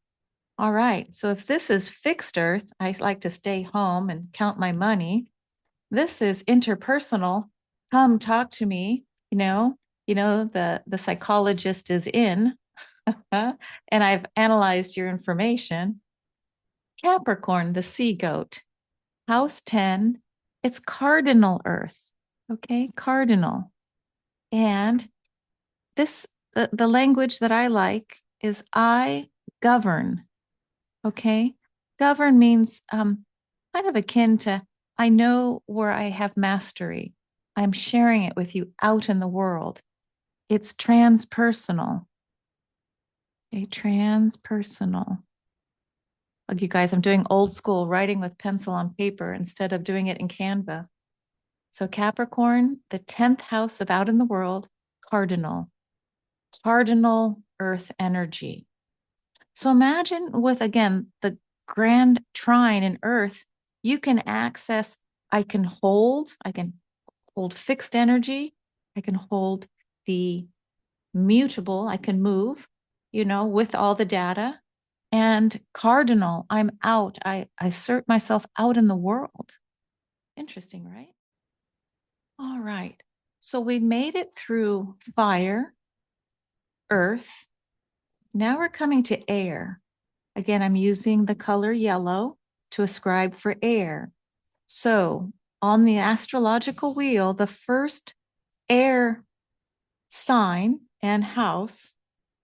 All right. So if this is fixed earth, I like to stay home and count my money. This is interpersonal. Come talk to me. The psychologist is in, and I've analyzed your information. Capricorn, the sea goat, house 10, it's cardinal earth. Okay, cardinal. And the language that I like is I govern. Okay, govern means kind of akin to I know where I have mastery. I'm sharing it with you out in the world. It's transpersonal. Okay, transpersonal. Look, you guys, I'm doing old school writing with pencil on paper instead of doing it in Canva. So Capricorn, the 10th house of out in the world, cardinal earth energy. So imagine with, again, the grand trine in earth, you can access, I can hold fixed energy. I can hold the mutable. I can move, with all the data. And cardinal, I'm out. I assert myself out in the world. Interesting, right? All right. So we made it through fire, earth. Now we're coming to air. Again, I'm using the color yellow to ascribe for air. So on the astrological wheel, the first air sign and house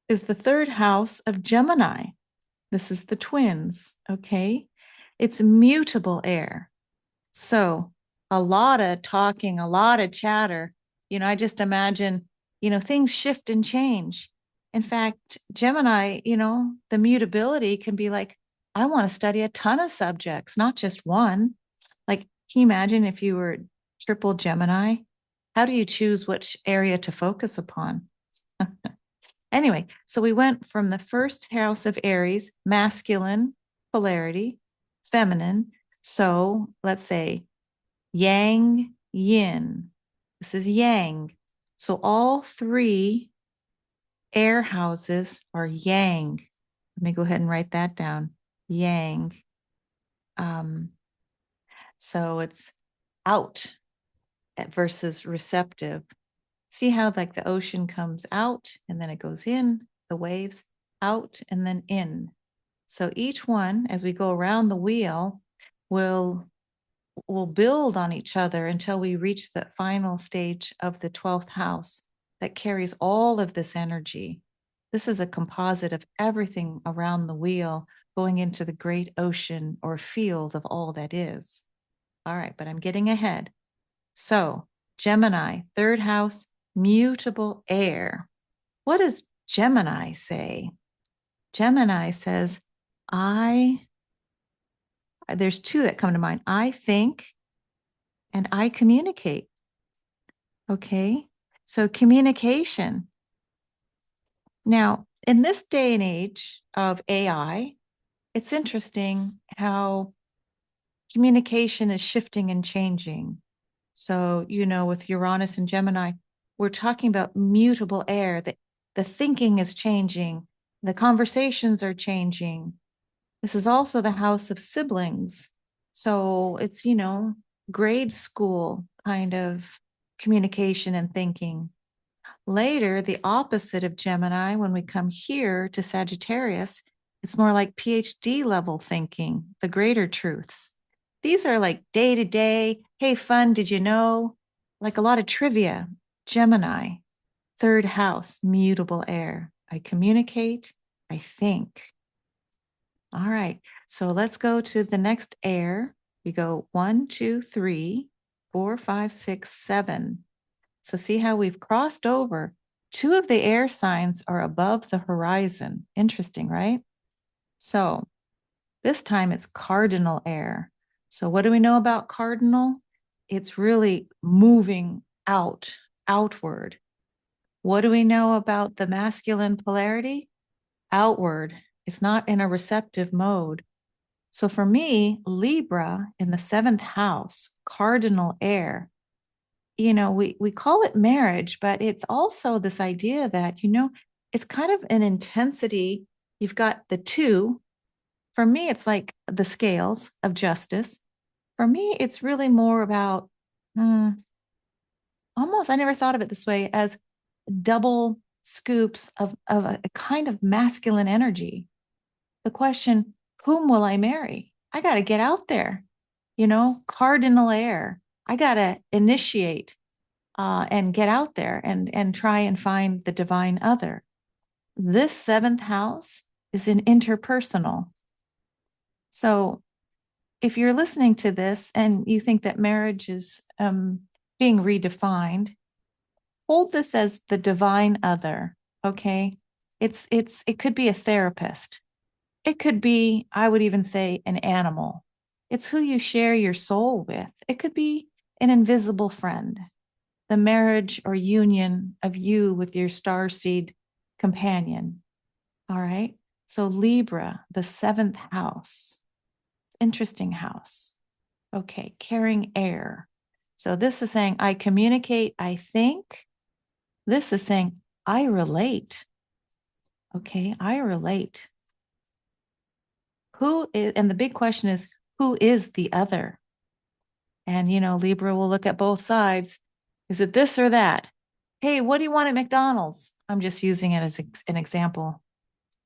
is the third house of Gemini. This is the twins, okay? It's mutable air. So a lot of talking, a lot of chatter. I just imagine, things shift and change. In fact, Gemini, the mutability can be like, I want to study a ton of subjects, not just one. Like, can you imagine if you were triple Gemini? How do you choose which area to focus upon? Anyway, so we went from the first house of Aries, masculine polarity, feminine. So let's say yang, yin. This is yang. So all three air houses are yang. Let me go ahead and write that down. Yang. So it's out versus receptive. See how like the ocean comes out and then it goes in, the waves out and then in. So each one, as we go around the wheel, will build on each other until we reach the final stage of the 12th house that carries all of this energy. This is a composite of everything around the wheel going into the great ocean or field of all that is. All right, but I'm getting ahead. So Gemini, third house, mutable air. What does Gemini say? Gemini says, there's two that come to mind. I think and I communicate. Okay. So communication. Now, in this day and age of AI, it's interesting how communication is shifting and changing. So, with Uranus and Gemini, we're talking about mutable air, that the thinking is changing, the conversations are changing. This is also the house of siblings. So it's, grade school kind of communication and thinking. Later, the opposite of Gemini, when we come here to Sagittarius, it's more like PhD level thinking, the greater truths. These are like day to day, hey, fun, did you know? Like a lot of trivia. Gemini, third house, mutable air. I communicate, I think. All right, so let's go to the next air. We go 1, 2, 3, 4, 5, 6, 7. So see how we've crossed over. Two of the air signs are above the horizon. Interesting, right? So this time it's cardinal air. So what do we know about cardinal? It's really moving outward. What do we know about the masculine polarity? Outward. It's not in a receptive mode. So for me, Libra in the seventh house, cardinal air, we call it marriage, but it's also this idea that, it's kind of an intensity. You've got the two. For me, it's like the scales of justice. For me, it's really more about almost, I never thought of it this way, as double scoops of a kind of masculine energy. The question, whom will I marry? I got to get out there, cardinal air. I got to initiate and get out there and try and find the divine other. This seventh house is in interpersonal. So if you're listening to this and you think that marriage is being redefined, hold this as the divine other. Okay. It could be a therapist. It could be, I would even say, an animal. It's who you share your soul with. It could be an invisible friend, the marriage or union of you with your starseed companion. All right. So Libra, the seventh house. Interesting house. Okay. Carrying air. So this is saying, I communicate, I think. This is saying, I relate. Okay. I relate. Who is, and the big question is, who is the other? And, Libra will look at both sides. Is it this or that? Hey, what do you want at McDonald's? I'm just using it as an example.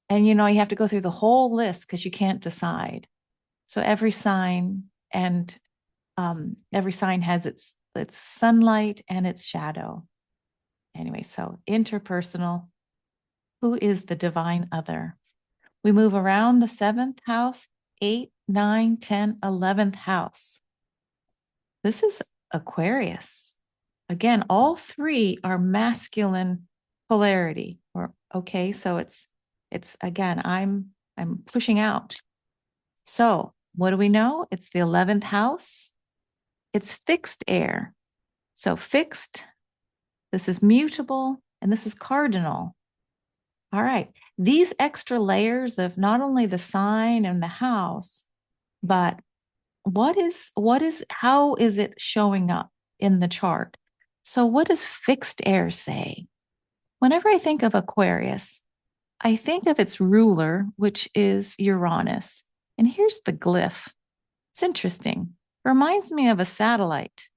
And, you have to go through the whole list because you can't decide. So every sign has its sunlight and its shadow. Anyway, so interpersonal. Who is the divine other? We move around the 7th house, 8, 9, 10, 11th house. This is Aquarius. Again, all three are masculine polarity. Or okay, so it's again, I'm pushing out. So what do we know? It's the 11th house. It's fixed air. So fixed, this is mutable, and this is cardinal. All right. These extra layers of not only the sign and the house, but how is it showing up in the chart? So what does fixed air say? Whenever I think of Aquarius, I think of its ruler, which is Uranus. And here's the glyph. It's interesting. It reminds me of a satellite.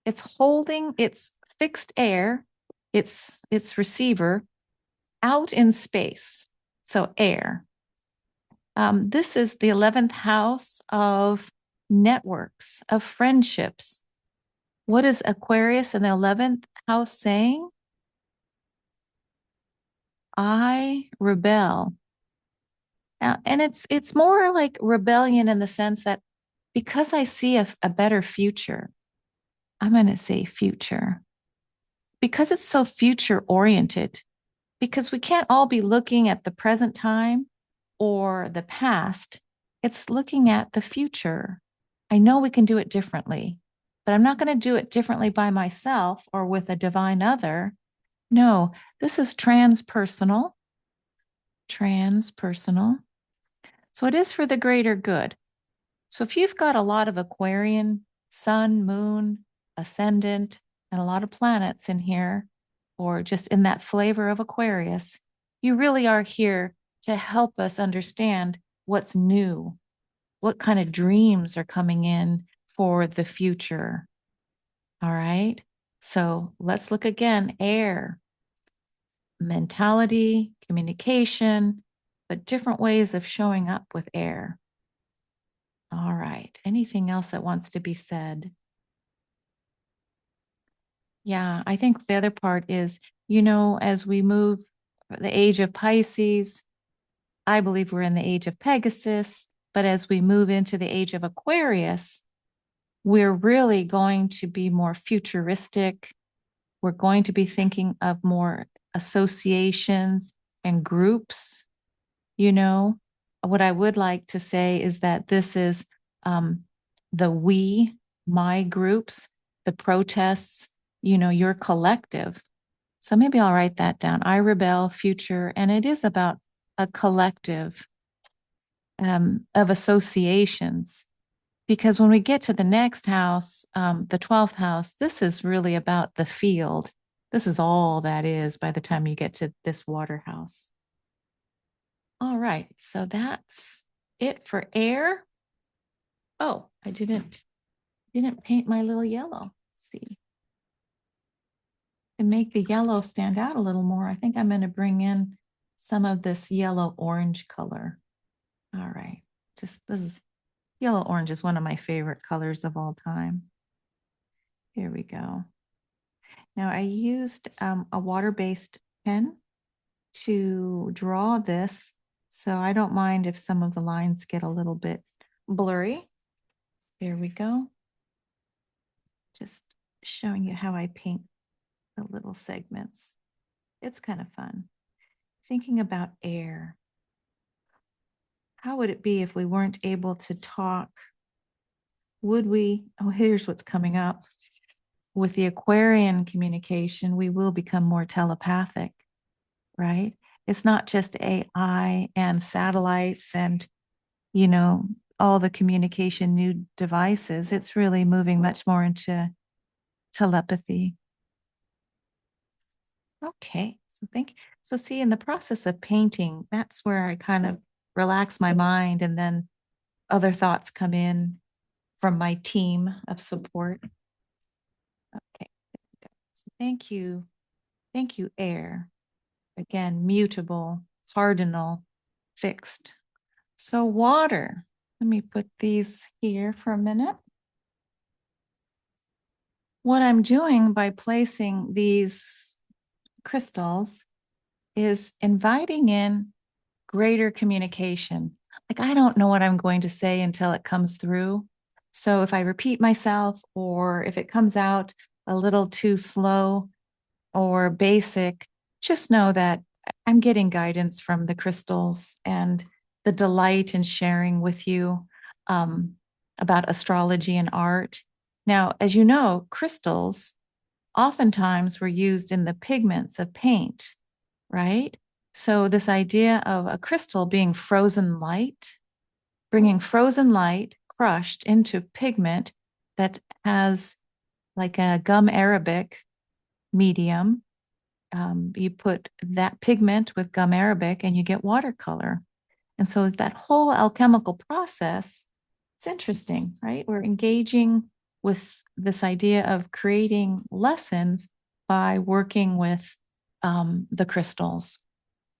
It's holding its fixed air, its receiver out in space. So air. This is the 11th house of networks, of friendships. What is Aquarius in the 11th house saying? I rebel. And it's more like rebellion in the sense that because I see a better future, I'm going to say future, because it's so future oriented, because we can't all be looking at the present time or the past. It's looking at the future. I know we can do it differently, but I'm not going to do it differently by myself or with a divine other. No, this is transpersonal. Transpersonal. So it is for the greater good. So if you've got a lot of Aquarian, sun, moon, ascendant, and a lot of planets in here, or just in that flavor of Aquarius, you really are here to help us understand what's new, what kind of dreams are coming in for the future. All right. So let's look again. Air, mentality, communication, but different ways of showing up with air. All right. Anything else that wants to be said? Yeah, I think the other part is, as we move the age of Pisces, I believe we're in the age of Pegasus, but as we move into the age of Aquarius, we're really going to be more futuristic. We're going to be thinking of more associations and groups. What I would like to say is that this is the we, my groups, the protests, your collective. So maybe I'll write that down. I rebel, future, and it is about a collective of associations. Because when we get to the next house, the 12th house, this is really about the field. This is all that is by the time you get to this water house. All right, so that's it for air. Oh, I didn't paint my little yellow. Let's see. To make the yellow stand out a little more, I think I'm going to bring in some of this yellow orange color. All right, this is yellow orange is one of my favorite colors of all time. Here we go. Now I used a water-based pen to draw this, so I don't mind if some of the lines get a little bit blurry. There we go. Just showing you how I paint the little segments. It's kind of fun. Thinking about air. How would it be if we weren't able to talk? Would we? Oh, here's what's coming up. With the Aquarian communication, we will become more telepathic, right? It's not just AI and satellites and, all the communication new devices. It's really moving much more into telepathy. Okay, so so see, in the process of painting, that's where I kind of relax my mind, and then other thoughts come in from my team of support. Okay, so thank you. Thank you, air. Again, mutable, cardinal, fixed. So water, let me put these here for a minute. What I'm doing by placing these crystals is inviting in greater communication. Like, I don't know what I'm going to say until it comes through. So if I repeat myself or if it comes out a little too slow or basic, just know that I'm getting guidance from the crystals and the delight in sharing with you um, about astrology and art. Now, as you know, crystals oftentimes were used in the pigments of paint, right? So, this idea of a crystal being frozen light, bringing frozen light crushed into pigment that has like a gum arabic medium. You put that pigment with gum arabic and you get watercolor. And so, that whole alchemical process, it's interesting, right? We're engaging with this idea of creating lessons by working with the crystals.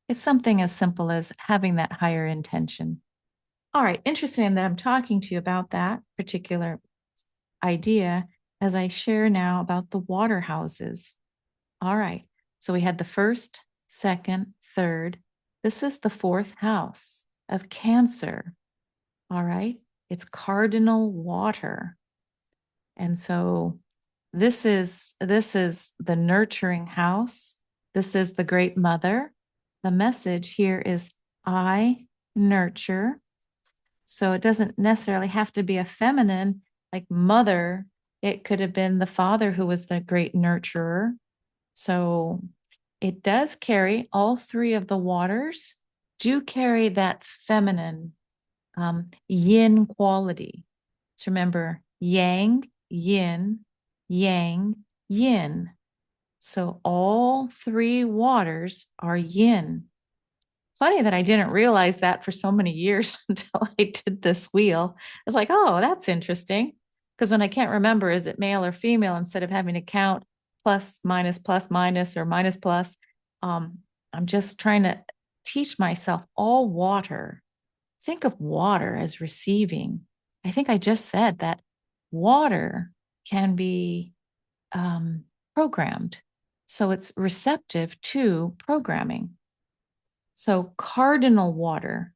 It's something as simple as having that higher intention. All right, interesting that I'm talking to you about that particular idea as I share now about the water houses. All right, so we had the first, second, third. This is the fourth house of Cancer. All right, it's cardinal water. And so this is the nurturing house. This is the great mother. The message here is I nurture. So it doesn't necessarily have to be a feminine like mother. It could have been the father who was the great nurturer. So it does carry all three of the waters, do carry that feminine yin quality. So remember, yang, yin, yang, yin. So all three waters are yin. Funny that I didn't realize that for so many years until I did this wheel. I was like, oh, that's interesting. Because when I can't remember, is it male or female, instead of having to count plus minus or minus plus, um, I'm just trying to teach myself all water. Think of water as receiving. I think I just said that water can be um, programmed. So it's receptive to programming. So, cardinal water.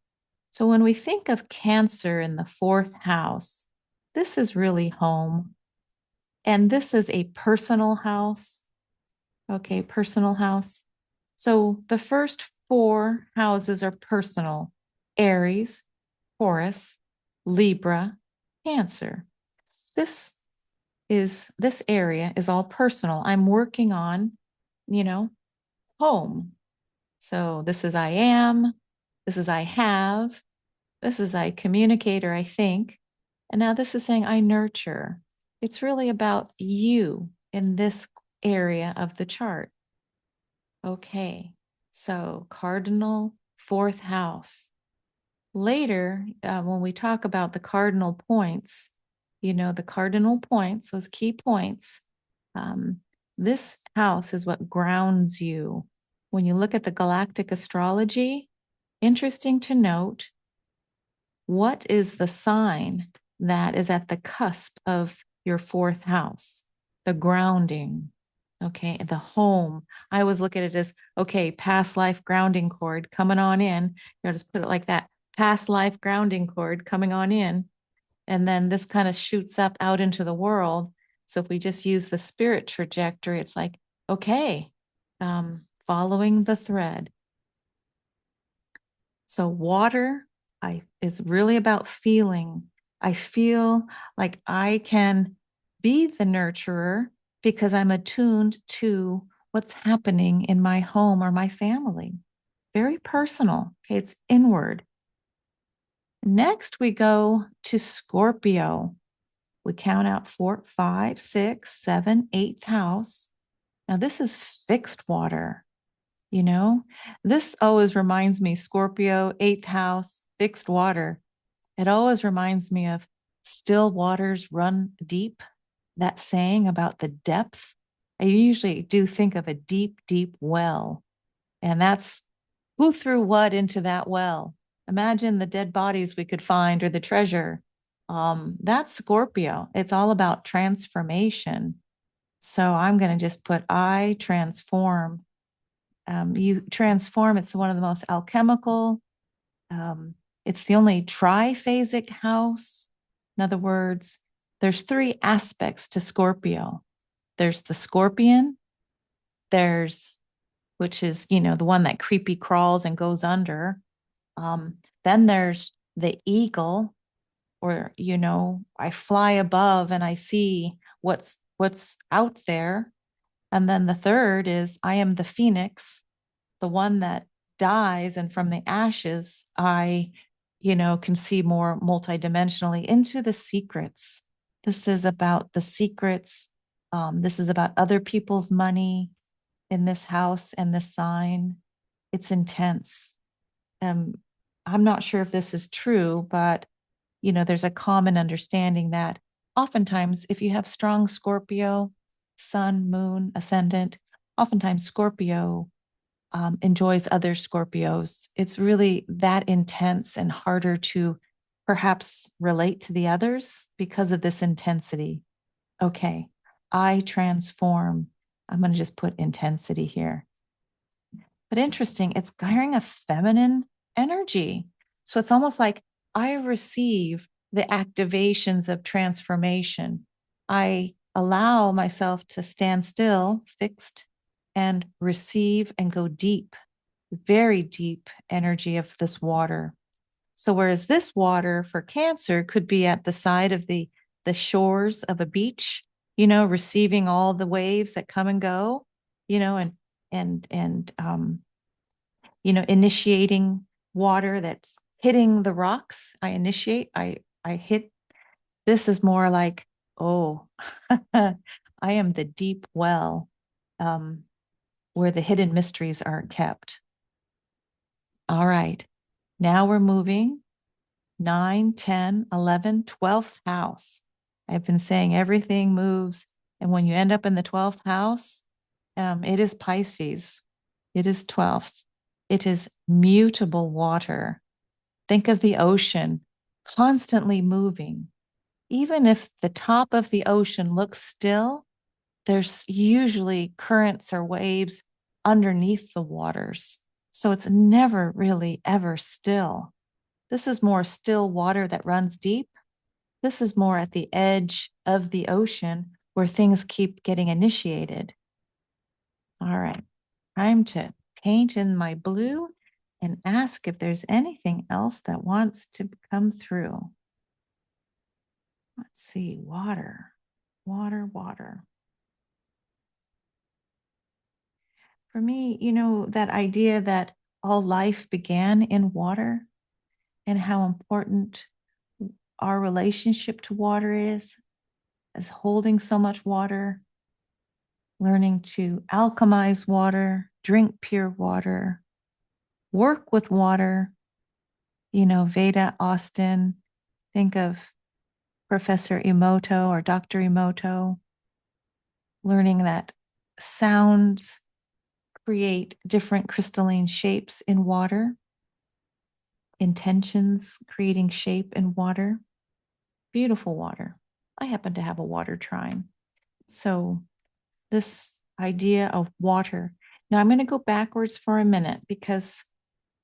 So, when we think of Cancer in the fourth house, this is really home. And this is a personal house. Okay, personal house. So, the first four houses are personal: Aries, Taurus, Libra, Cancer. This this area is all personal. I'm working on, you know, home. So this is I am, this is I have, this is I communicate or I think. And now this is saying I nurture. It's really about you in this area of the chart. Okay. So cardinal fourth house. Later, when we talk about the cardinal points, the cardinal points, those key points, um, this house is what grounds you. When you look at the galactic astrology, interesting to note, what is the sign that is at the cusp of your fourth house? The grounding, okay, the home. I always look at it as, okay, past life grounding cord coming on in. Just put it like that, past life grounding cord coming on in. And then this kind of shoots up out into the world. So if we just use the spirit trajectory, it's like, okay, following the thread. So water is really about feeling. I feel like I can be the nurturer because I'm attuned to what's happening in my home or my family. Very personal. Okay, it's inward. Next, we go to Scorpio. We count out 4, 5, 6, 7, 8th house. Now, this is fixed water. This always reminds me, Scorpio, 8th house, fixed water. It always reminds me of still waters run deep, that saying about the depth. I usually do think of a deep, deep well. And that's who threw what into that well. Imagine the dead bodies we could find or the treasure. That's Scorpio. It's all about transformation. So I'm going to just put I transform. You transform. It's one of the most alchemical. Um, it's the only triphasic house. In other words, there's three aspects to Scorpio. There's the scorpion, there's, which is, the one that creepy crawls and goes under. Then there's the eagle, or, I fly above and I see what's out there. And then the third is I am the phoenix, the one that dies, and from the ashes, I, can see more multidimensionally into the secrets. This is about the secrets. This is about other people's money in this house and this sign. It's intense. Um, I'm not sure if this is true, but there's a common understanding that oftentimes, if you have strong Scorpio, sun, moon, ascendant, oftentimes Scorpio enjoys other Scorpios. It's really that intense and harder to perhaps relate to the others because of this intensity. Okay, I transform. I'm going to just put intensity here. But interesting, it's carrying a feminine energy. So it's almost like I receive the activations of transformation. I allow myself to stand still, fixed, and receive and go deep, very deep energy of this water. So whereas this water for Cancer could be at the side of the shores of a beach, receiving all the waves that come and go, and initiating water that's hitting the rocks. I initiate, I hit. This is more like, oh, I am the deep well, where the hidden mysteries are kept. All right. Now we're moving 9, 10, 11, 12th house. I've been saying everything moves. And when you end up in the 12th house, it is Pisces. It is 12th. It is mutable water. Think of the ocean constantly moving. Even if the top of the ocean looks still, there's usually currents or waves underneath the waters. So it's never really ever still. This is more still water that runs deep. This is more at the edge of the ocean where things keep getting initiated. All right, time to paint in my blue and ask if there's anything else that wants to come through. Let's see, water, water, water. For me, that idea that all life began in water and how important our relationship to water is, as holding so much water, learning to alchemize water, drink pure water, work with water. Veda Austin, think of Professor Emoto or Dr. Emoto, learning that sounds create different crystalline shapes in water, intentions creating shape in water, beautiful water. I happen to have a water trine. So this idea of water. Now I'm going to go backwards for a minute because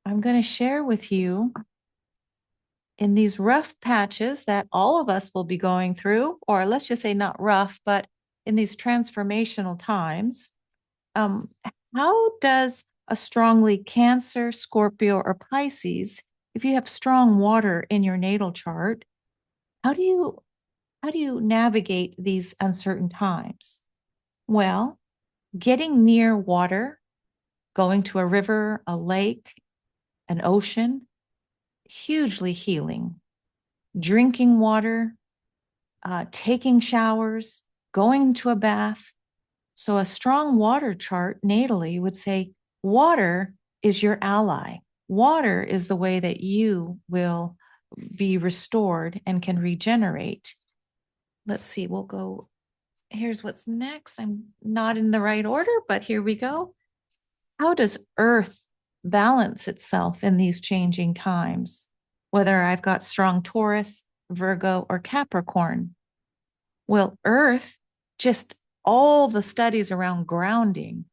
I'm going to share with you in these rough patches that all of us will be going through, or let's just say not rough, but in these transformational times, um, how does a strongly Cancer, Scorpio, or Pisces, if you have strong water in your natal chart, how do you navigate these uncertain times? Well, getting near water, going to a river, a lake, an ocean, hugely healing. Drinking water, taking showers, going to a bath. So a strong water chart natally would say water is your ally. Water is the way that you will be restored and can regenerate. Let's see, we'll go. Here's what's next. I'm not in the right order, but here we go. How does Earth balance itself in these changing times? Whether I've got strong Taurus, Virgo, or Capricorn. Well, Earth, just all the studies around grounding,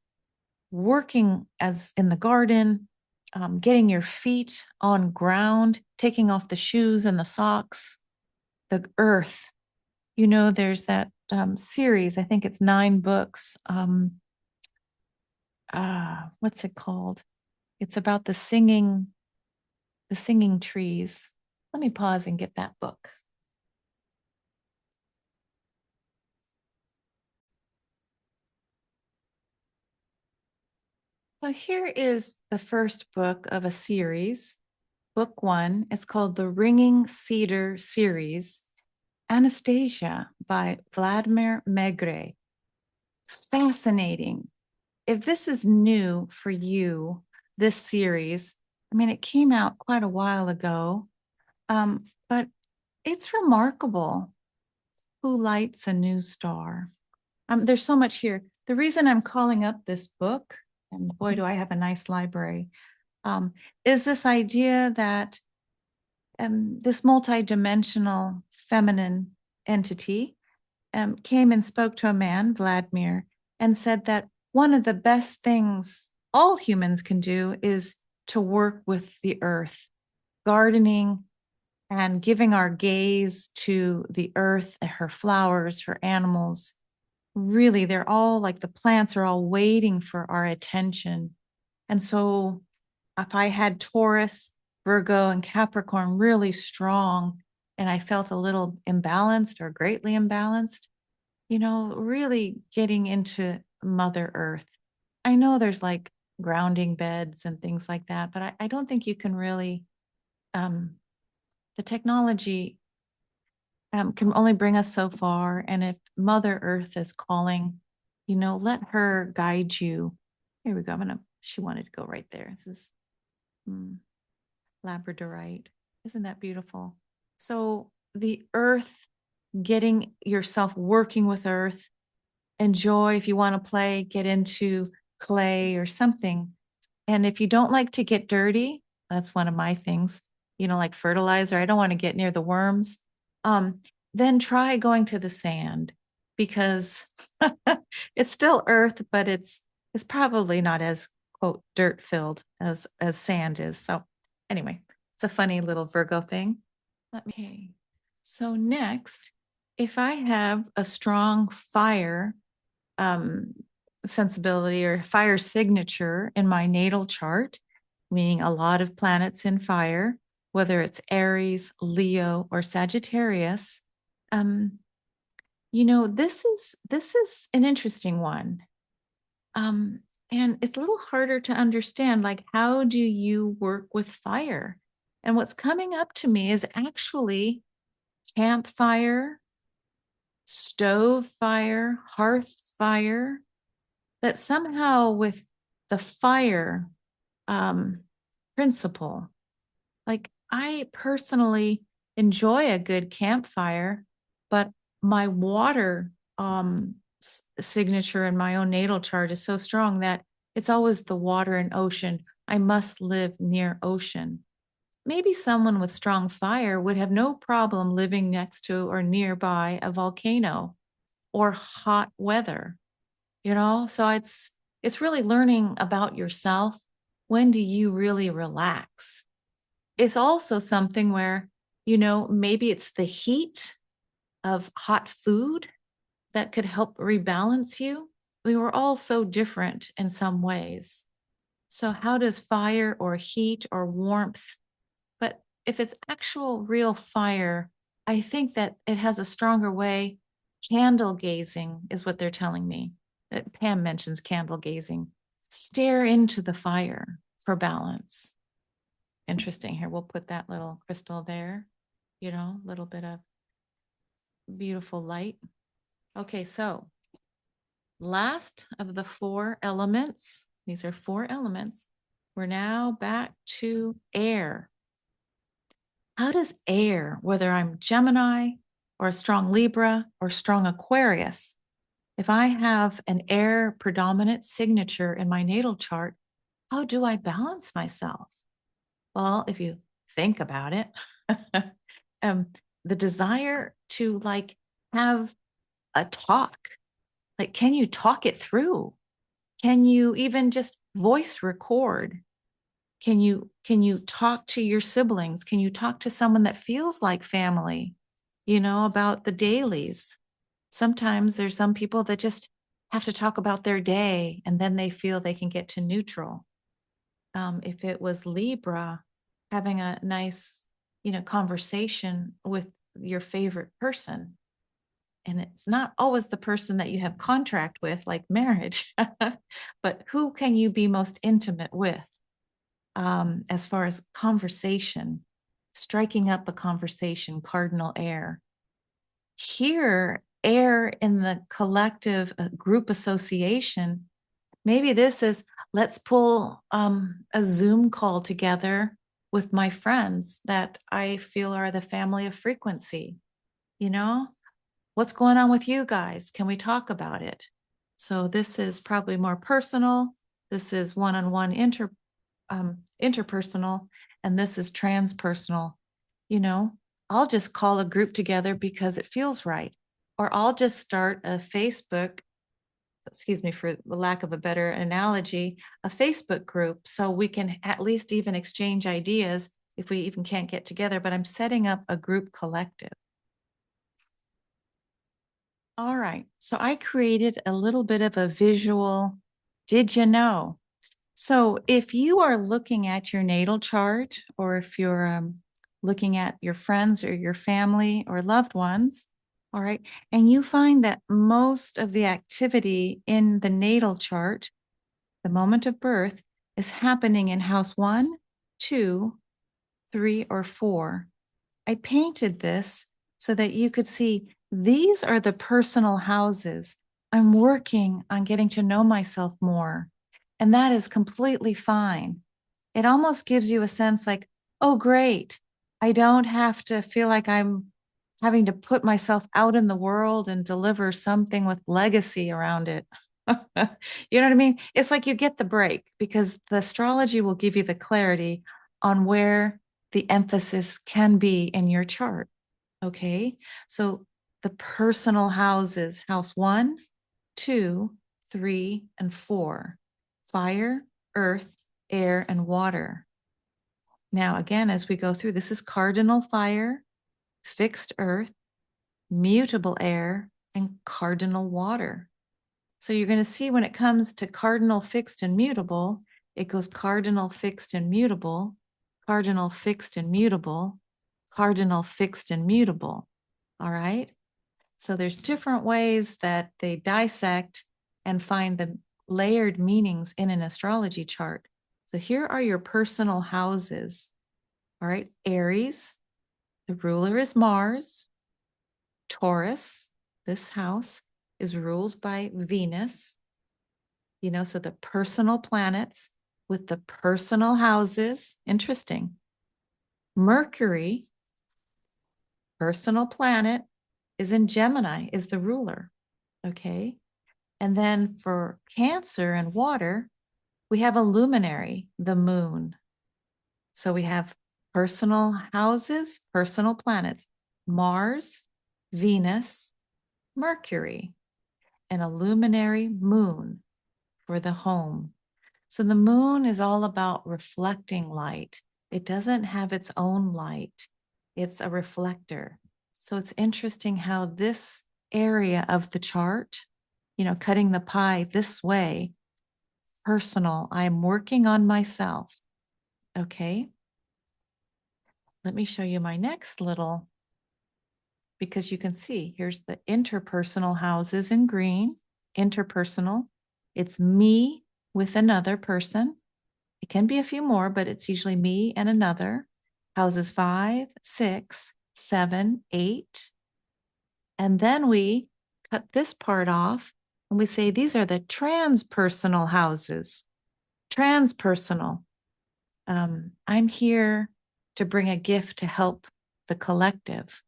working as in the garden, getting your feet on ground, taking off the shoes and the socks, the earth. There's that series, I think it's 9 books. What's it called? It's about the singing trees. Let me pause and get that book. So here is the first book of a series. Book 1, it's called the Ringing Cedar series, Anastasia by Vladimir Megre. Fascinating. If this is new for you, this series, I mean, it came out quite a while ago, but it's remarkable. Who lights a new star? There's so much here. The reason I'm calling up this book, and boy, do I have a nice library, is this idea that this multidimensional feminine entity came and spoke to a man, Vladimir, and said that one of the best things all humans can do is to work with the earth, gardening and giving our gaze to the earth, her flowers, her animals. Really, they're all like the plants are all waiting for our attention. And so if I had Taurus, Virgo, and Capricorn really strong, and I felt a little imbalanced or greatly imbalanced, really getting into Mother Earth. I know there's like grounding beds and things like that, but I don't think you can really, the technology can only bring us so far. And if Mother Earth is calling, let her guide you. Here we go. She wanted to go right there. This is Labradorite. Isn't that beautiful? So the earth, getting yourself working with earth, enjoy. If you want to play, get into clay or something. And if you don't like to get dirty, that's one of my things, like fertilizer. I don't want to get near the worms. Then try going to the sand, because it's still earth, but it's probably not as quote dirt filled as sand is. So anyway, it's a funny little Virgo thing. Okay. So next, if I have a strong fire um, sensibility or fire signature in my natal chart, meaning a lot of planets in fire, whether it's Aries, Leo, or Sagittarius, this is an interesting one. And it's a little harder to understand, like, how do you work with fire? And what's coming up to me is actually campfire, stove fire, hearth fire, that somehow with the fire principle, like I personally enjoy a good campfire, but my water signature in my own natal chart is so strong that it's always the water and ocean. I must live near ocean. Maybe someone with strong fire would have no problem living next to or nearby a volcano or hot weather, So it's really learning about yourself. When do you really relax? It's also something where, maybe it's the heat of hot food that could help rebalance you. We were all so different in some ways. So how does fire or heat or warmth, but if it's actual real fire, I think that it has a stronger way. Candle gazing is what they're telling me. Pam mentions candle gazing. Stare into the fire for balance. Interesting. Here, we'll put that little crystal there, a little bit of beautiful light. Okay, so last of the 4 elements. These are 4 elements. We're now back to air. How does air, whether I'm Gemini or a strong Libra or strong Aquarius, if I have an air predominant signature in my natal chart, how do I balance myself? Well, if you think about it, the desire to like have a talk, like, can you talk it through? Can you even just voice record? Can you talk to your siblings? Can you talk to someone that feels like family, about the dailies? Sometimes there's some people that just have to talk about their day and then they feel they can get to neutral. If it was Libra, having a nice, conversation with your favorite person. And it's not always the person that you have contract with, like marriage, but who can you be most intimate with, as far as conversation, striking up a conversation, cardinal air. Here, air in the collective group association. Maybe this is, let's pull a Zoom call together with my friends that I feel are the family of frequency. You know, what's going on with you guys? Can we talk about it? So this is probably more personal. This is one-on-one interpersonal, and this is transpersonal. You know, I'll just call a group together because it feels right, or I'll just start a Facebook, excuse me for the lack of a better analogy, a Facebook group, so we can at least even exchange ideas if we even can't get together, but I'm setting up a group collective. All right, so I created a little bit of a visual, did you know? So if you are looking at your natal chart, or if you're looking at your friends or your family or loved ones, all right, and you find that most of the activity in the natal chart, the moment of birth, is happening in house 1, 2, 3, or 4. I painted this so that you could see these are the personal houses. I'm working on getting to know myself more. And that is completely fine. It almost gives you a sense like, oh, great. I don't have to feel like I'm having to put myself out in the world and deliver something with legacy around it. You know what I mean? It's like you get the break because the astrology will give you the clarity on where the emphasis can be in your chart. Okay. So the personal houses, house 1, 2, 3, and 4, fire, earth, air, and water. Now, again, as we go through, this is cardinal fire, fixed earth, mutable air, and cardinal water. So you're going to see when it comes to cardinal, fixed, and mutable, it goes cardinal, fixed, and mutable, cardinal, fixed, and mutable, cardinal, fixed, and mutable. All right. So there's different ways that they dissect and find the layered meanings in an astrology chart. So here are your personal houses. All right. Aries, the ruler is Mars. Taurus, this house is ruled by Venus. So the personal planets with the personal houses. Interesting. Mercury, personal planet, is in Gemini, is the ruler. Okay. And then for Cancer and water, we have a luminary, the moon. So we have personal houses, personal planets, Mars, Venus, Mercury, and a luminary moon for the home. So the moon is all about reflecting light. It doesn't have its own light. It's a reflector. So it's interesting how this area of the chart, cutting the pie this way, personal, I'm working on myself. Okay. Let me show you my next little, because you can see here's the interpersonal houses in green, interpersonal. It's me with another person. It can be a few more, but it's usually me and another. Houses 5, 6, 7, 8. And then we cut this part off and we say these are the transpersonal houses. Transpersonal. I'm here to bring a gift to help the collective.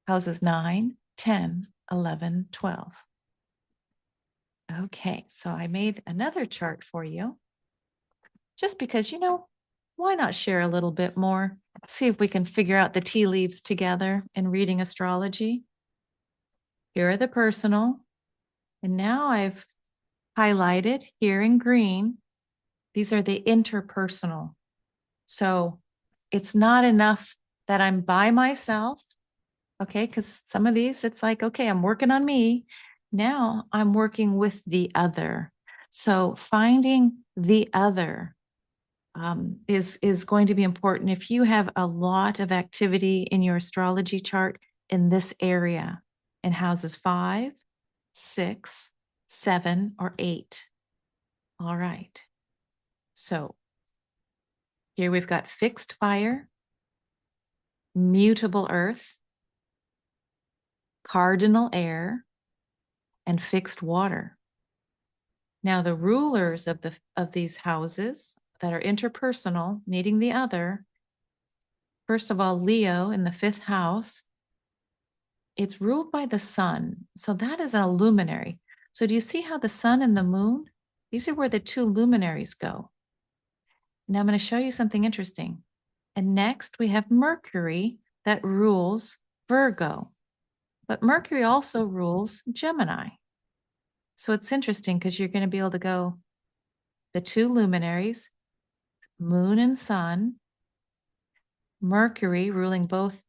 Houses 9, 10, 11, 12. Okay, so I made another chart for you. Just because, why not share a little bit more? See if we can figure out the tea leaves together in reading astrology. Here are the personal. And now I've highlighted here in green, these are the interpersonal. So it's not enough that I'm by myself, okay? Because some of these, it's like, okay, I'm working on me. Now I'm working with the other. So finding the other is going to be important. If you have a lot of activity in your astrology chart in this area, in houses 5, 6, 7, or 8. All right. So here we've got fixed fire, mutable earth, cardinal air, and fixed water. Now the rulers of these houses that are interpersonal, needing the other, first of all, Leo in the 5th house, it's ruled by the sun. So that is a luminary. So do you see how the sun and the moon, these are where the 2 luminaries go. Now I'm going to show you something interesting. And next we have Mercury that rules Virgo. But Mercury also rules Gemini. So it's interesting because you're going to be able to go the 2 luminaries, moon and sun, Mercury ruling both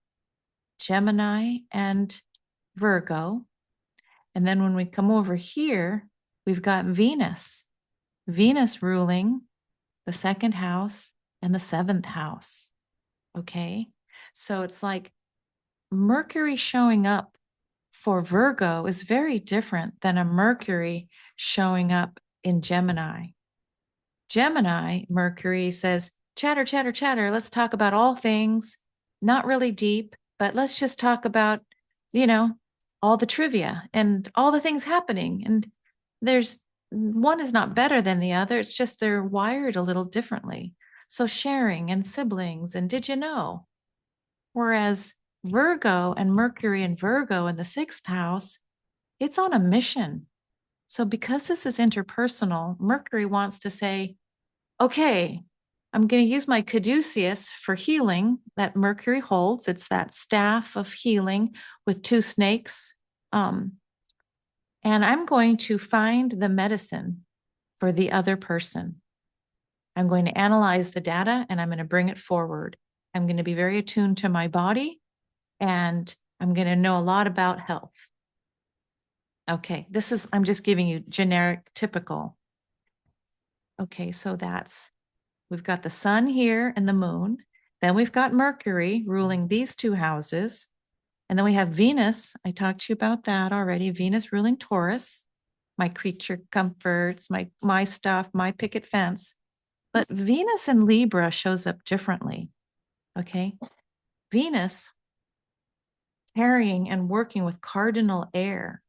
Gemini and Virgo. And then when we come over here, we've got Venus. Venus ruling the 2nd house and the 7th house. Okay. So it's like Mercury showing up for Virgo is very different than a Mercury showing up in Gemini. Gemini, Mercury says, chatter, chatter, chatter. Let's talk about all things, not really deep, but let's just talk about, all the trivia and all the things happening. And there's one is not better than the other. It's just they're wired a little differently. So sharing and siblings and did you know? Whereas Virgo and Mercury and Virgo in the 6th house, it's on a mission. So because this is interpersonal, Mercury wants to say, okay, I'm going to use my caduceus for healing that Mercury holds. It's that staff of healing with 2 snakes. And I'm going to find the medicine for the other person. I'm going to analyze the data and I'm going to bring it forward. I'm going to be very attuned to my body and I'm going to know a lot about health. Okay, I'm just giving you generic, typical. Okay, so we've got the sun here and the moon. Then we've got Mercury ruling these 2 houses. And then we have Venus. I talked to you about that already. Venus ruling Taurus, my creature comforts, my stuff, my picket fence. But Venus in Libra shows up differently. Okay. Venus carrying and working with cardinal air.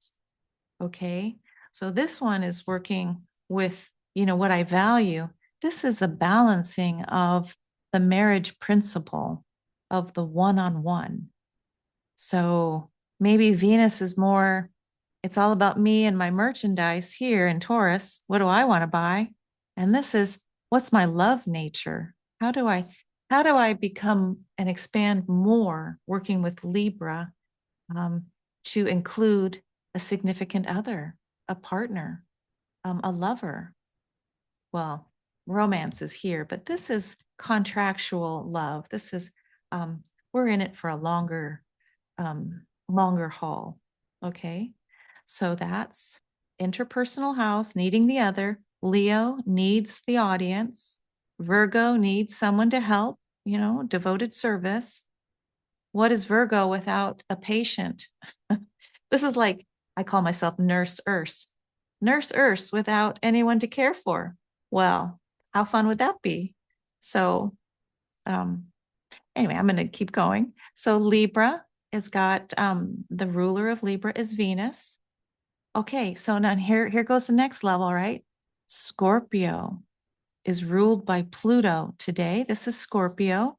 Okay. So this one is working with, what I value. This is the balancing of the marriage principle of the one-on-one. So maybe Venus is more, it's all about me and my merchandise here in Taurus. What do I want to buy? And this is, what's my love nature? How do I become and expand more working with Libra to include a significant other, a partner, a lover? Well, romance is here, but this is contractual love. This is, we're in it for a longer haul. Okay. So that's interpersonal house, needing the other. Leo needs the audience. Virgo needs someone to help, devoted service. What is Virgo without a patient? This is like, I call myself Nurse Urse. Nurse Urse without anyone to care for. Well, how fun would that be? So, anyway, I'm going to keep going. So Libra has got the ruler of Libra is Venus. Okay, so now here goes the next level, right? Scorpio is ruled by Pluto today. This is Scorpio,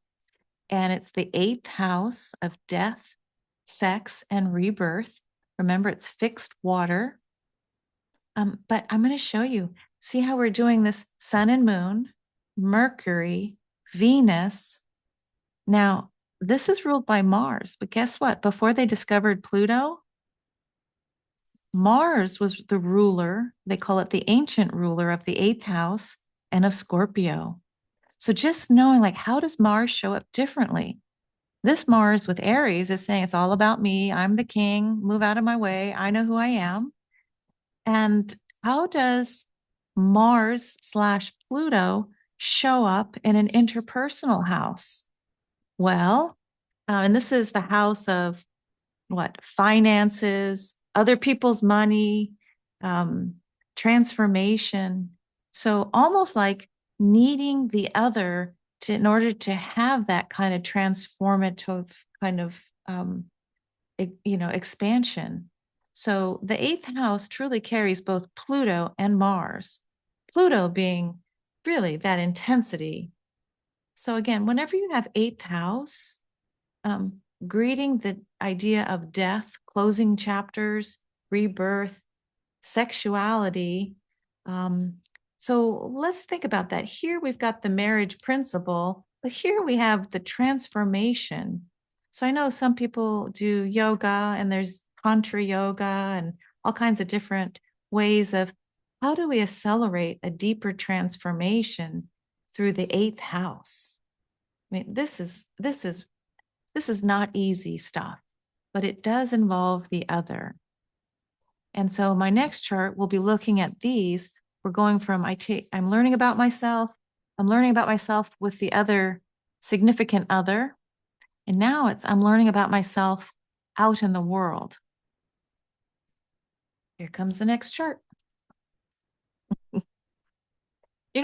and it's the 8th house of death, sex, and rebirth. Remember, it's fixed water. But I'm going to show you. See how we're doing this sun and moon, Mercury, Venus. Now, this is ruled by Mars, but guess what? Before they discovered Pluto, Mars was the ruler, they call it the ancient ruler of the eighth house and of Scorpio. So just knowing, like, how does Mars show up differently? This Mars with Aries is saying it's all about me. I'm the king. Move out of my way. I know who I am. And how does Mars slash Pluto show up in an interpersonal house? Well, and this is the house of what? Finances, other people's money, um, transformation. So almost like needing the other to, in order to have that kind of transformative kind of expansion. So the eighth house truly carries both Pluto and Mars. Pluto being really that intensity. So again, whenever you have eighth house, greeting the idea of death, closing chapters, rebirth, sexuality. Um, so let's think about that. Here we've got the marriage principle, but here we have the transformation. So I know some people do yoga and there's tantra yoga and all kinds of different ways of how do we accelerate a deeper transformation through the eighth house. I mean, this is not easy stuff, but it does involve the other. And so my next chart, we'll be looking at these. We're going from I'm learning about myself. I'm learning about myself with the other significant other. And now I'm learning about myself out in the world. Here comes the next chart.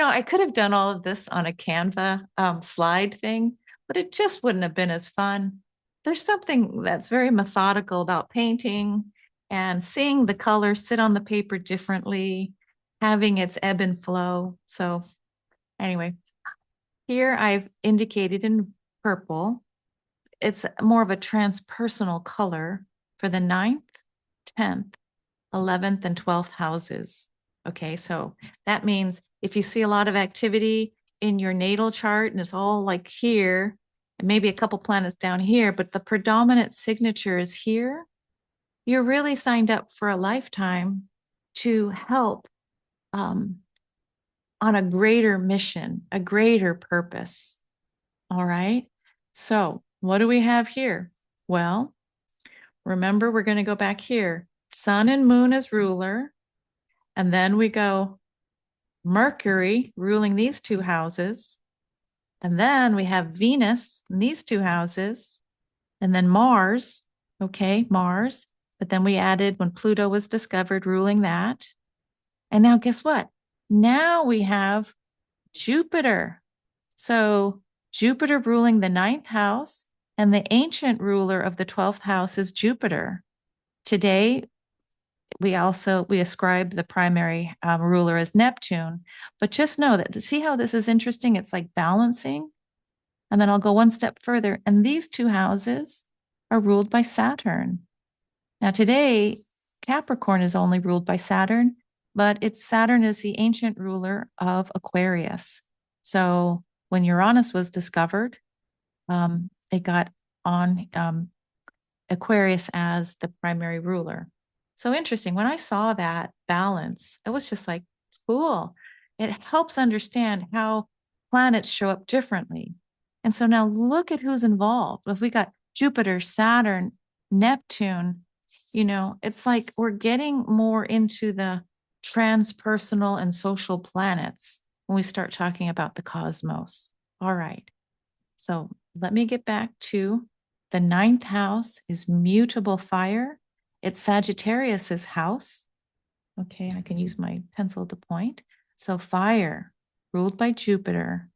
I could have done all of this on a Canva slide thing, but it just wouldn't have been as fun. There's something that's very methodical about painting and seeing the color sit on the paper differently, having its ebb and flow. So anyway, here I've indicated in purple. It's more of a transpersonal color for the 9th, 10th, 11th, and 12th houses. Okay, so that means if you see a lot of activity in your natal chart and it's all like here, and maybe a couple planets down here, but the predominant signature is here, you're really signed up for a lifetime to help on a greater mission, a greater purpose. All right. So, what do we have here? Well, remember, we're going to go back here. Sun and moon as ruler. And then we go Mercury ruling these two houses. And then we have Venus in these two houses. And then Mars. Okay, Mars. But then we added when Pluto was discovered, ruling that. And now guess what? Now we have Jupiter. So Jupiter ruling the 9th house, and the ancient ruler of the 12th house is Jupiter. Today, we ascribe the primary ruler as Neptune, but just know that, see how this is interesting? It's like balancing. And then I'll go one step further. And these two houses are ruled by Saturn. Now today, Capricorn is only ruled by Saturn, but Saturn is the ancient ruler of Aquarius. So when Uranus was discovered, it got on Aquarius as the primary ruler. So interesting. When I saw that balance, it was just like, cool. It helps understand how planets show up differently. And so now look at who's involved. If we got Jupiter, Saturn, Neptune, it's like we're getting more into the transpersonal and social planets when we start talking about the cosmos. All right. So let me get back to the 9th house is mutable fire. It's Sagittarius's house. Okay, I can use my pencil to point. So fire, ruled by Jupiter.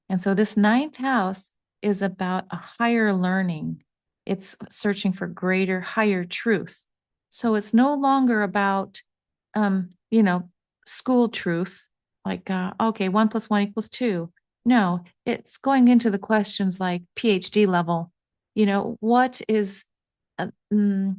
And so this 9th house is about a higher learning. It's searching for greater, higher truth. So it's no longer about, school truth, like, okay, 1 + 1 = 2. No, it's going into the questions like PhD level. What is, uh, mm,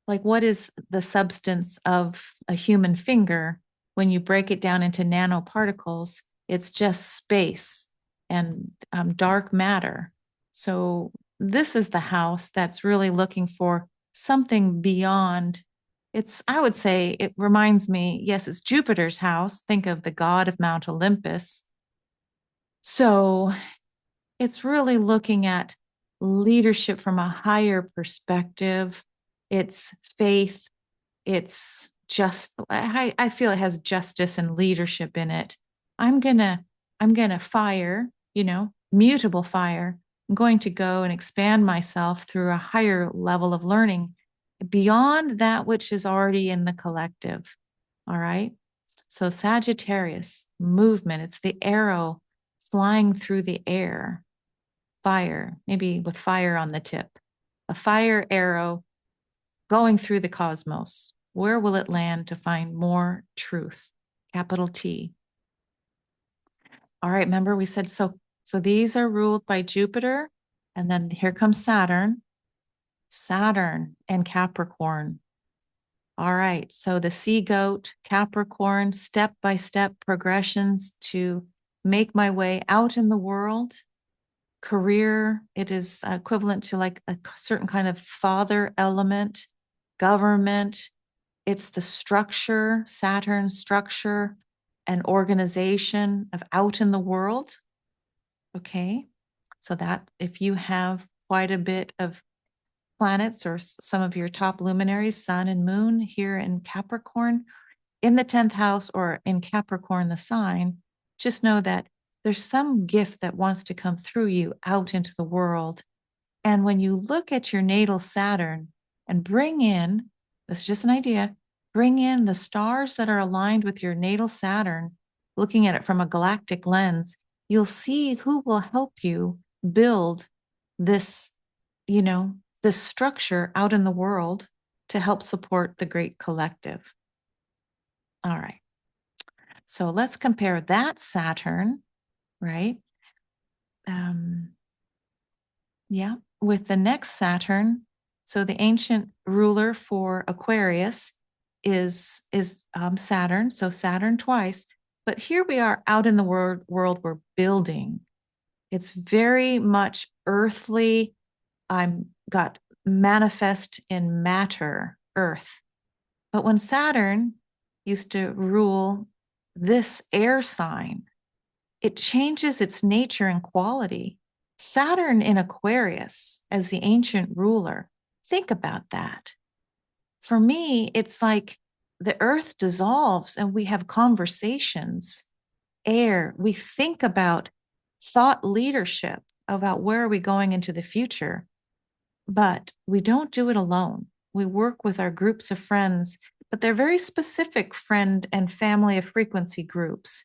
what is the substance of a human finger? When you break it down into nanoparticles, it's just space and dark matter. So this is the house that's really looking for something beyond I would say it reminds me, yes, it's Jupiter's house. Think of the god of Mount Olympus. So it's really looking at leadership from a higher perspective. It's faith. It's just, I feel it has justice and leadership in it. I'm gonna, I'm gonna fire, mutable fire. I'm going to go and expand myself through a higher level of learning beyond that which is already in the collective. All right. So Sagittarius, movement, it's the arrow flying through the air, fire, maybe with fire on the tip, a fire arrow going through the cosmos. Where will it land to find more truth? Capital T. All right, remember we said so these are ruled by Jupiter, and then here comes Saturn. Saturn and Capricorn. All right, so the sea goat, Capricorn, step-by-step progressions to make my way out in the world. Career, it is equivalent to like a certain kind of father element, government. It's the structure, Saturn structure, and organization of out in the world. Okay. So that if you have quite a bit of planets or some of your top luminaries, sun and moon here in Capricorn, in the 10th house or in Capricorn, the sign, just know that there's some gift that wants to come through you out into the world. And when you look at your natal Saturn and bring in, this is just an idea, bring in the stars that are aligned with your natal Saturn, looking at it from a galactic lens, you'll see who will help you build this, this structure out in the world to help support the great collective. All right. So let's compare that Saturn, right? Yeah, with the next Saturn. So the ancient ruler for Aquarius is Saturn. So Saturn twice. But here we are out in the world we're building. It's very much earthly. I'm got manifest in matter, earth. But when Saturn used to rule this air sign, it changes its nature and quality. Saturn in Aquarius as the ancient ruler, think about that. For me, it's like the earth dissolves and we have conversations, air. We think about thought leadership, about where are we going into the future, but we don't do it alone. We work with our groups of friends, but they're very specific friend and family of frequency groups.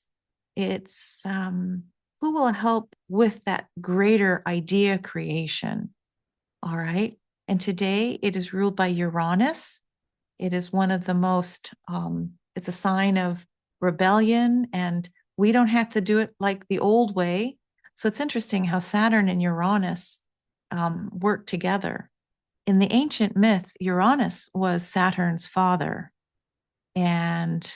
It's who will help with that greater idea creation. All right. And today it is ruled by Uranus. It is one of the most, it's a sign of rebellion, and we don't have to do it like the old way. So it's interesting how Saturn and Uranus work together. In the ancient myth, Uranus was Saturn's father. And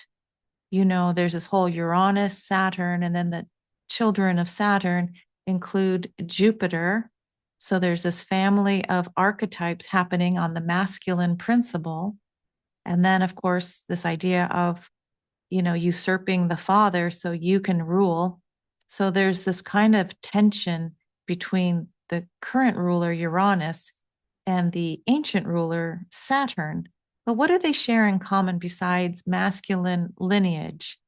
there's this whole Uranus, Saturn, and then the children of Saturn include Jupiter. So there's this family of archetypes happening on the masculine principle. And then, of course, this idea of, usurping the father so you can rule. So there's this kind of tension between the current ruler, Uranus, and the ancient ruler, Saturn. But what do they share in common besides masculine lineage?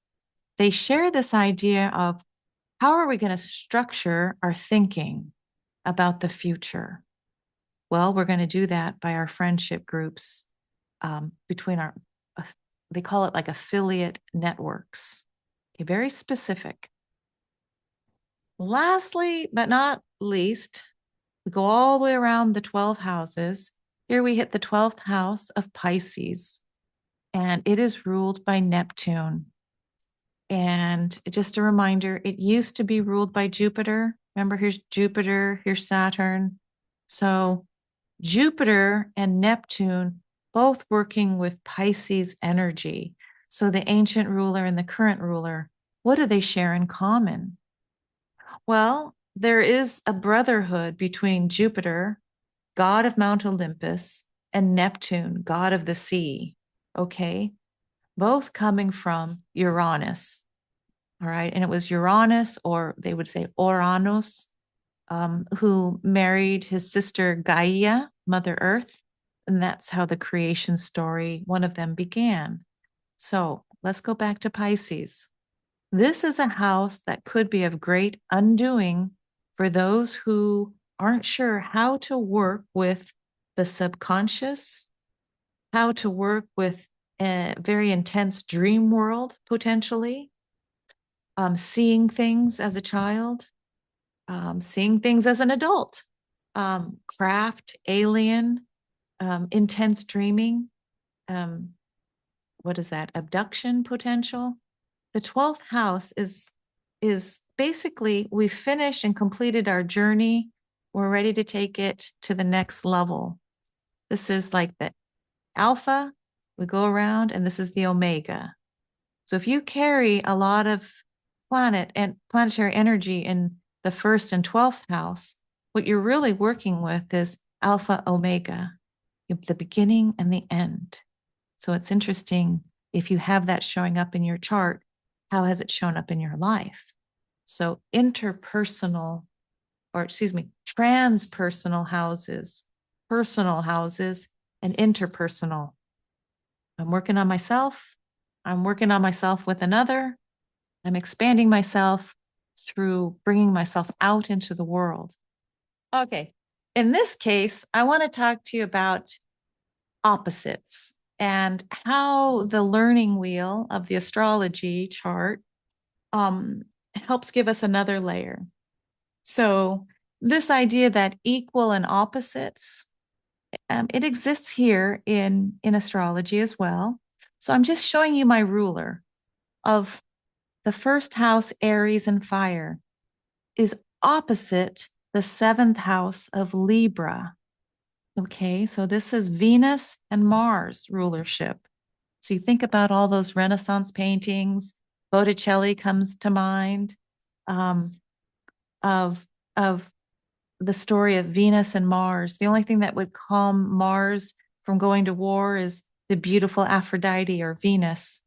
They share this idea of how are we going to structure our thinking about the future? Well, we're going to do that by our friendship groups between they call it like affiliate networks. Okay, very specific. Lastly, but not least, we go all the way around the 12 houses. Here we hit the 12th house of Pisces, and it is ruled by Neptune. And just a reminder, it used to be ruled by Jupiter. Remember, here's Jupiter, here's Saturn. So Jupiter and Neptune both working with Pisces energy. So the ancient ruler and the current ruler, what do they share in common? Well, there is a brotherhood between Jupiter, god of Mount Olympus, and Neptune, god of the sea. okay? Both coming from Uranus, all right? And it was Uranus, or they would say Uranus, who married his sister Gaia, Mother Earth. And that's how the creation story, one of them, began. So let's go back to Pisces. This is a house that could be of great undoing for those who aren't sure how to work with the subconscious, how to work with a very intense dream world, potentially, seeing things as a child, seeing things as an adult, craft, alien, intense dreaming. Um, what is that? Abduction potential. The 12th house is basically we finished and completed our journey. We're ready to take it to the next level. This is like the alpha. We go around, and this is the omega. So if you carry a lot of planet and planetary energy in the first and 12th house, what you're really working with is alpha omega, the beginning and the end. So it's interesting if you have that showing up in your chart, how has it shown up in your life? So interpersonal, or excuse me, transpersonal houses, personal houses, and interpersonal. I'm working on myself. I'm working on myself with another. I'm expanding myself through bringing myself out into the world. Okay. In this case, I want to talk to you about opposites and how the learning wheel of the astrology chart um, helps give us another layer. So, this idea that equal and opposites, it exists here in astrology as well. So, I'm just showing you my ruler of the first house, Aries and fire, is opposite the seventh house of Libra. Okay, so this is Venus and Mars rulership. So you think about all those Renaissance paintings, Botticelli comes to mind, um, of of the story of Venus and Mars. The only thing that would calm Mars from going to war is the beautiful Aphrodite or Venus.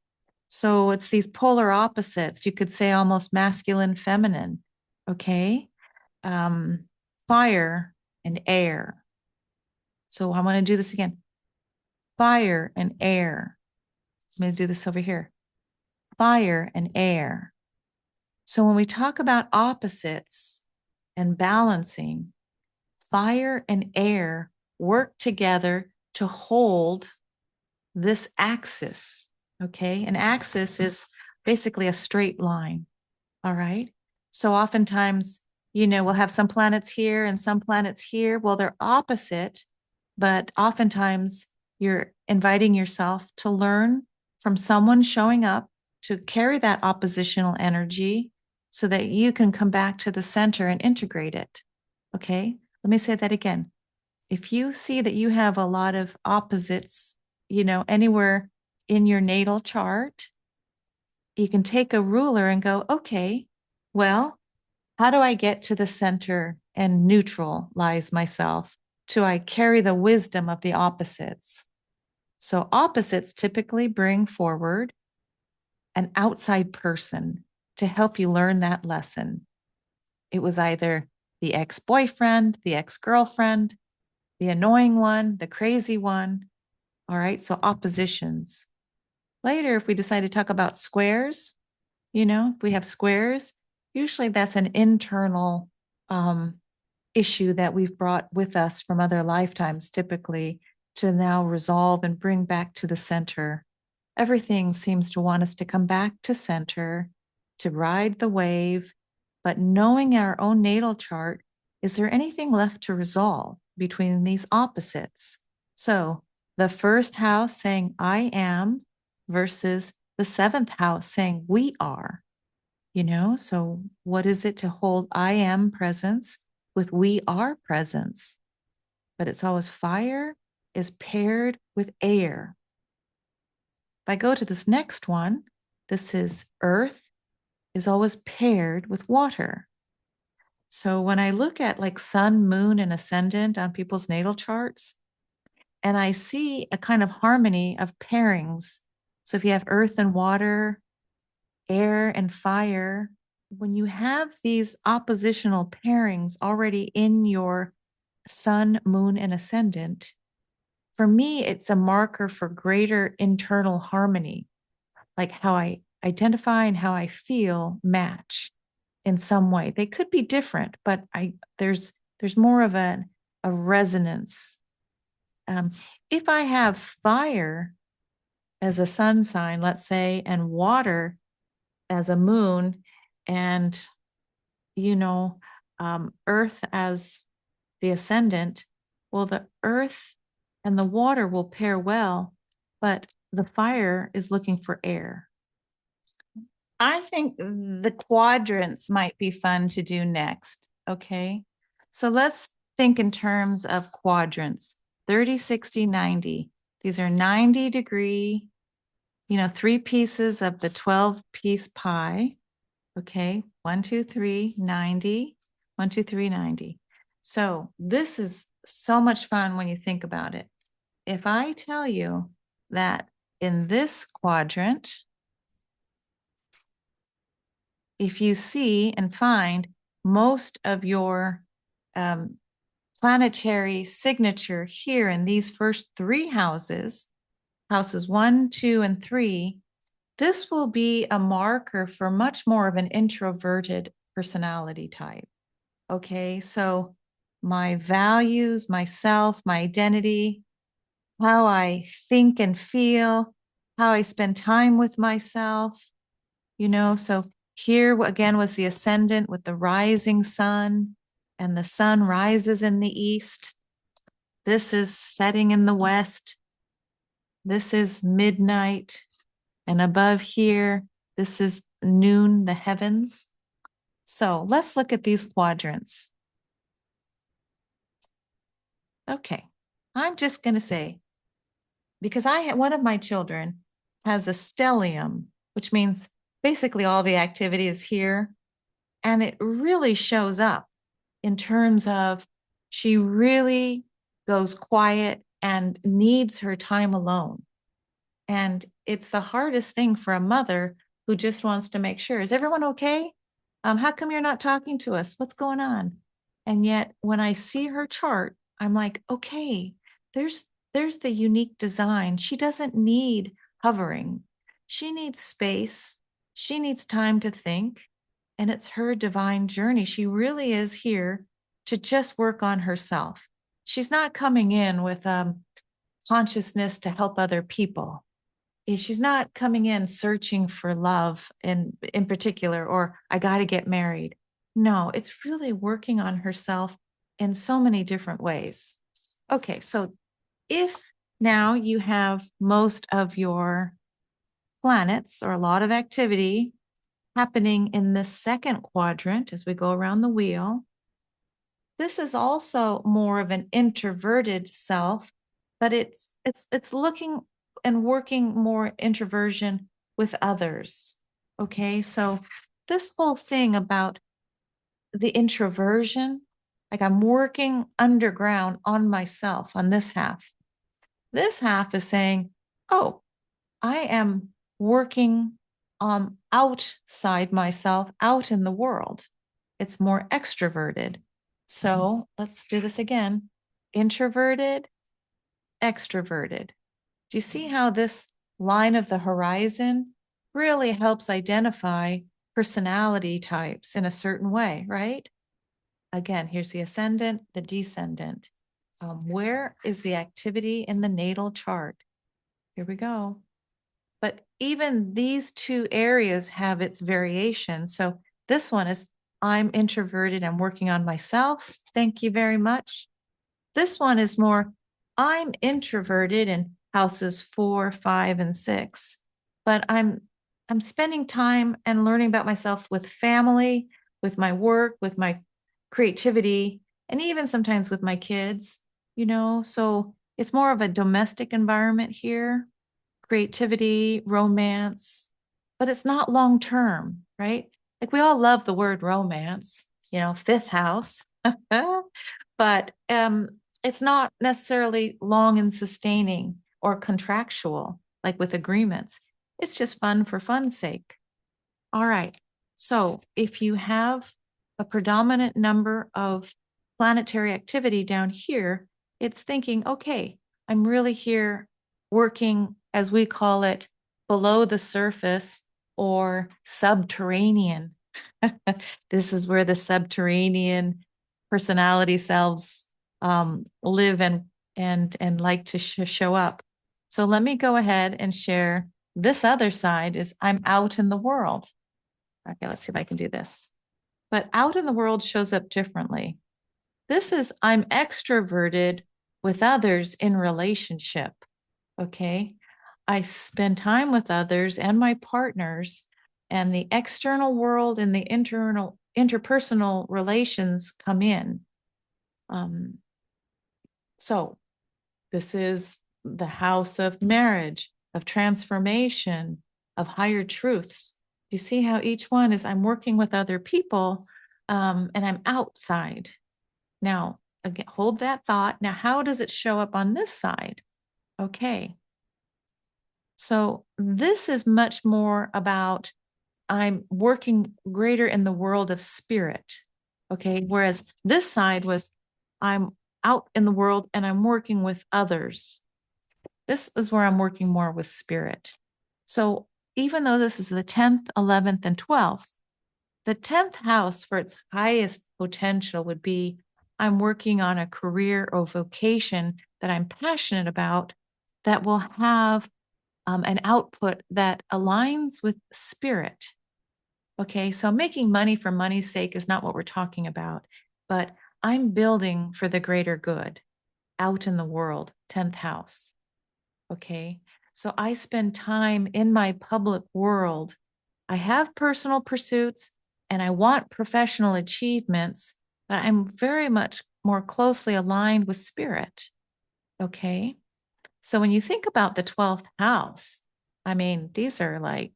So it's these polar opposites. You could say almost masculine, feminine. Okay. Um, Fire and air. So I want to do this again. Fire and air. I'm going to do this over here. Fire and air. So when we talk about opposites and balancing, fire and air work together to hold this axis. Okay. An axis is basically a straight line. All right. So oftentimes, we'll have some planets here and some planets here. Well, they're opposite, but oftentimes you're inviting yourself to learn from someone showing up to carry that oppositional energy so that you can come back to the center and integrate it. Okay. Let me say that again. If you see that you have a lot of opposites, anywhere in your natal chart, you can take a ruler and go, okay, well, how do I get to the center and neutralize myself? Do I carry the wisdom of the opposites? So, opposites typically bring forward an outside person to help you learn that lesson. It was either the ex boyfriend, the ex girlfriend, the annoying one, the crazy one. All right. So, oppositions. Later, if we decide to talk about squares, we have squares. Usually that's an internal issue that we've brought with us from other lifetimes, typically, to now resolve and bring back to the center. Everything seems to want us to come back to center, to ride the wave. But knowing our own natal chart, is there anything left to resolve between these opposites? So the first house saying I am versus the seventh house saying we are. So what is it to hold I am presence with we are presence? But it's always fire is paired with air. If I go to this next one, this is earth is always paired with water. So when I look at like sun, moon, and ascendant on people's natal charts, And I see a kind of harmony of pairings. So if you have earth and water, air and fire, when you have these oppositional pairings already in your sun, moon, and ascendant, for me, it's a marker for greater internal harmony, like how I identify and how I feel match in some way. They could be different, but there's more of a resonance. Um, if I have fire as a sun sign, let's say, and water as a moon, and you know, earth as the ascendant, well, the earth and the water will pair well, but the fire is looking for air. I think the quadrants might be fun to do next. Okay. So let's think in terms of quadrants 30, 60, 90. These are 90-degree, three pieces of the 12-piece pie. Okay. 1, 2, 3, 90. 1, 2, 3, 90. So this is so much fun when you think about it. If I tell you that in this quadrant, if you see and find most of your um, planetary signature here in these first three houses, houses 1, 2, and 3, this will be a marker for much more of an introverted personality type. Okay, so my values, myself, my identity, how I think and feel, how I spend time with myself, so here again was the ascendant with the rising sun, and the sun rises in the east. This is setting in the west. This is midnight. And above here, this is noon, the heavens. So let's look at these quadrants. Okay. I'm just going to say, because one of my children has a stellium, which means basically all the activity is here. And it really shows up in terms of she really goes quiet and needs her time alone. And it's the hardest thing for a mother who just wants to make sure, is everyone okay? How come you're not talking to us? What's going on? And yet when I see her chart, I'm like, okay, there's there's the unique design. She doesn't need hovering. She needs space. She needs time to think. And it's her divine journey. She really is here to just work on herself. She's not coming in with consciousness to help other people. She's not coming in searching for love in particular, or I got to get married. No, it's really working on herself in so many different ways. Okay, so if now you have most of your planets or a lot of activity happening in the second quadrant as we go around the wheel, this is also more of an introverted self, but it's looking and working more introversion with others. Okay, so this whole thing about the introversion, like I'm working underground on myself on this half. This half is saying, oh, I am working outside myself, out in the world. It's more extroverted. So let's do this again. Introverted, extroverted. Do you see how this line of the horizon really helps identify personality types in a certain way, right? Again, here's the ascendant, the descendant. Where is the activity in the natal chart? Here we go. But even these two areas have its variation. So this one is, I'm introverted and working on myself. Thank you very much. This one is more, I'm introverted in houses 4, 5, and 6, but I'm spending time and learning about myself with family, with my work, with my creativity, and even sometimes with my kids, so it's more of a domestic environment here, creativity, romance, but it's not long term, right? Like we all love the word romance, fifth house. But it's not necessarily long and sustaining or contractual, like with agreements. It's just fun for fun's sake. All right. So if you have a predominant number of planetary activity down here, it's thinking, okay, I'm really here working, as we call it, below the surface or subterranean. This is where the subterranean personality selves live and like to show up. So let me go ahead and share this other side is I'm out in the world. Okay, let's see if I can do this. But out in the world shows up differently. This is I'm extroverted with others in relationship. Okay. I spend time with others and my partners, and the external world and the internal interpersonal relations come in. Um, so this is the house of marriage, of transformation, of higher truths. You see how each one is I'm working with other people, and I'm outside. Now, again, hold that thought. Now, how does it show up on this side? Okay. So this is much more about I'm working greater in the world of spirit. Okay. Whereas this side was I'm out in the world and I'm working with others. This is where I'm working more with spirit. So even though this is the 10th, 11th, and 12th, the 10th house for its highest potential would be I'm working on a career or vocation that I'm passionate about that will have an output that aligns with spirit. Okay, so making money for money's sake is not what we're talking about, but I'm building for the greater good out in the world, 10th house. Okay, so I spend time in my public world. I have personal pursuits and I want professional achievements, but I'm very much more closely aligned with spirit. Okay, so when you think about the 12th house, I mean, these are like,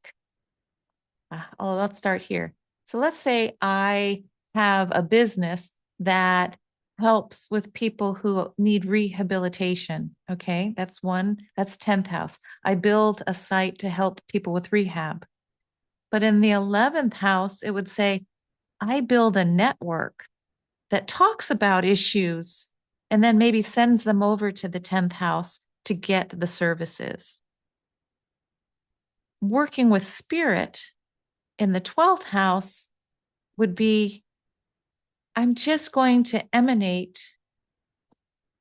oh, let's start here. So let's say I have a business that helps with people who need rehabilitation. Okay, that's one, that's 10th house. I build a site to help people with rehab. But in the 11th house, it would say, I build a network that talks about issues and then maybe sends them over to the 10th house to get the services. Working with spirit in the 12th house would be I'm just going to emanate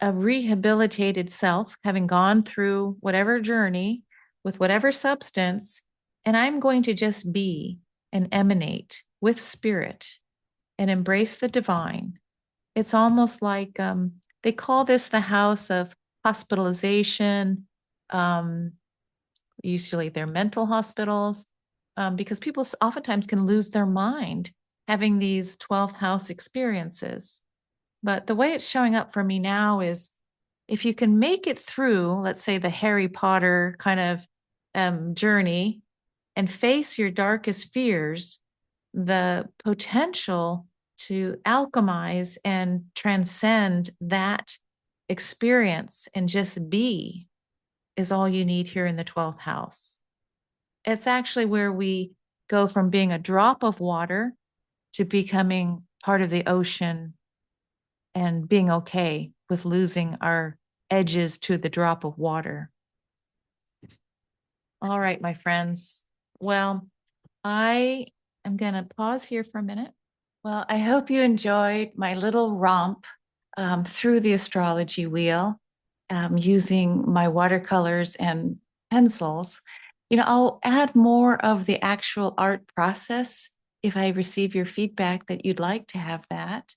a rehabilitated self, having gone through whatever journey with whatever substance, and I'm going to just be and emanate with spirit and embrace the divine. It's almost like they call this the house of hospitalization. Um, Usually they're mental hospitals, because people oftentimes can lose their mind having these 12th house experiences. But the way it's showing up for me now is if you can make it through, let's say, the Harry Potter kind of journey and face your darkest fears, the potential to alchemize and transcend that experience and just be is all you need here in the 12th house. It's actually where we go from being a drop of water to becoming part of the ocean and being okay with losing our edges to the drop of water. All right, my friends. Well, I am going to pause here for a minute. Well, I hope you enjoyed my little romp through the astrology wheel using my watercolors and pencils. You know, I'll add more of the actual art process if I receive your feedback that you'd like to have that.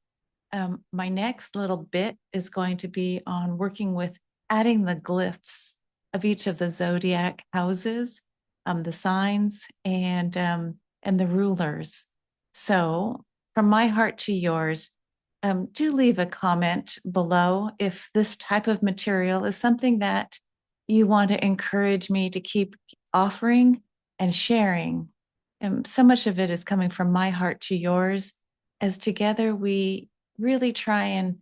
My next little bit is going to be on working with adding the glyphs of each of the zodiac houses, the signs, and the rulers. So, from my heart to yours, do leave a comment below if this type of material is something that you want to encourage me to keep offering and sharing. And so much of it is coming from my heart to yours, as together we really try and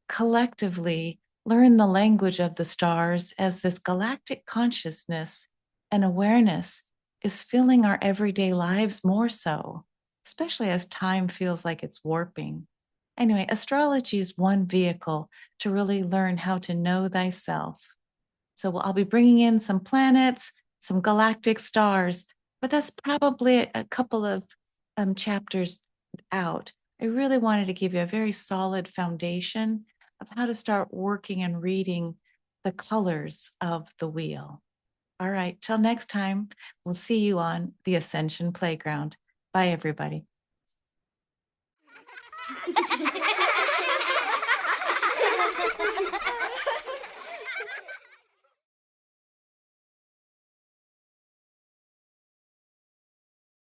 collectively learn the language of the stars as this galactic consciousness and awareness is filling our everyday lives more so, especially as time feels like it's warping. Anyway, astrology is one vehicle to really learn how to know thyself. So I'll be bringing in some planets, some galactic stars, but that's probably a couple of chapters out. I really wanted to give you a very solid foundation of how to start working and reading the colors of the wheel. All right, till next time, we'll see you on the Ascension Playground. Bye, everybody.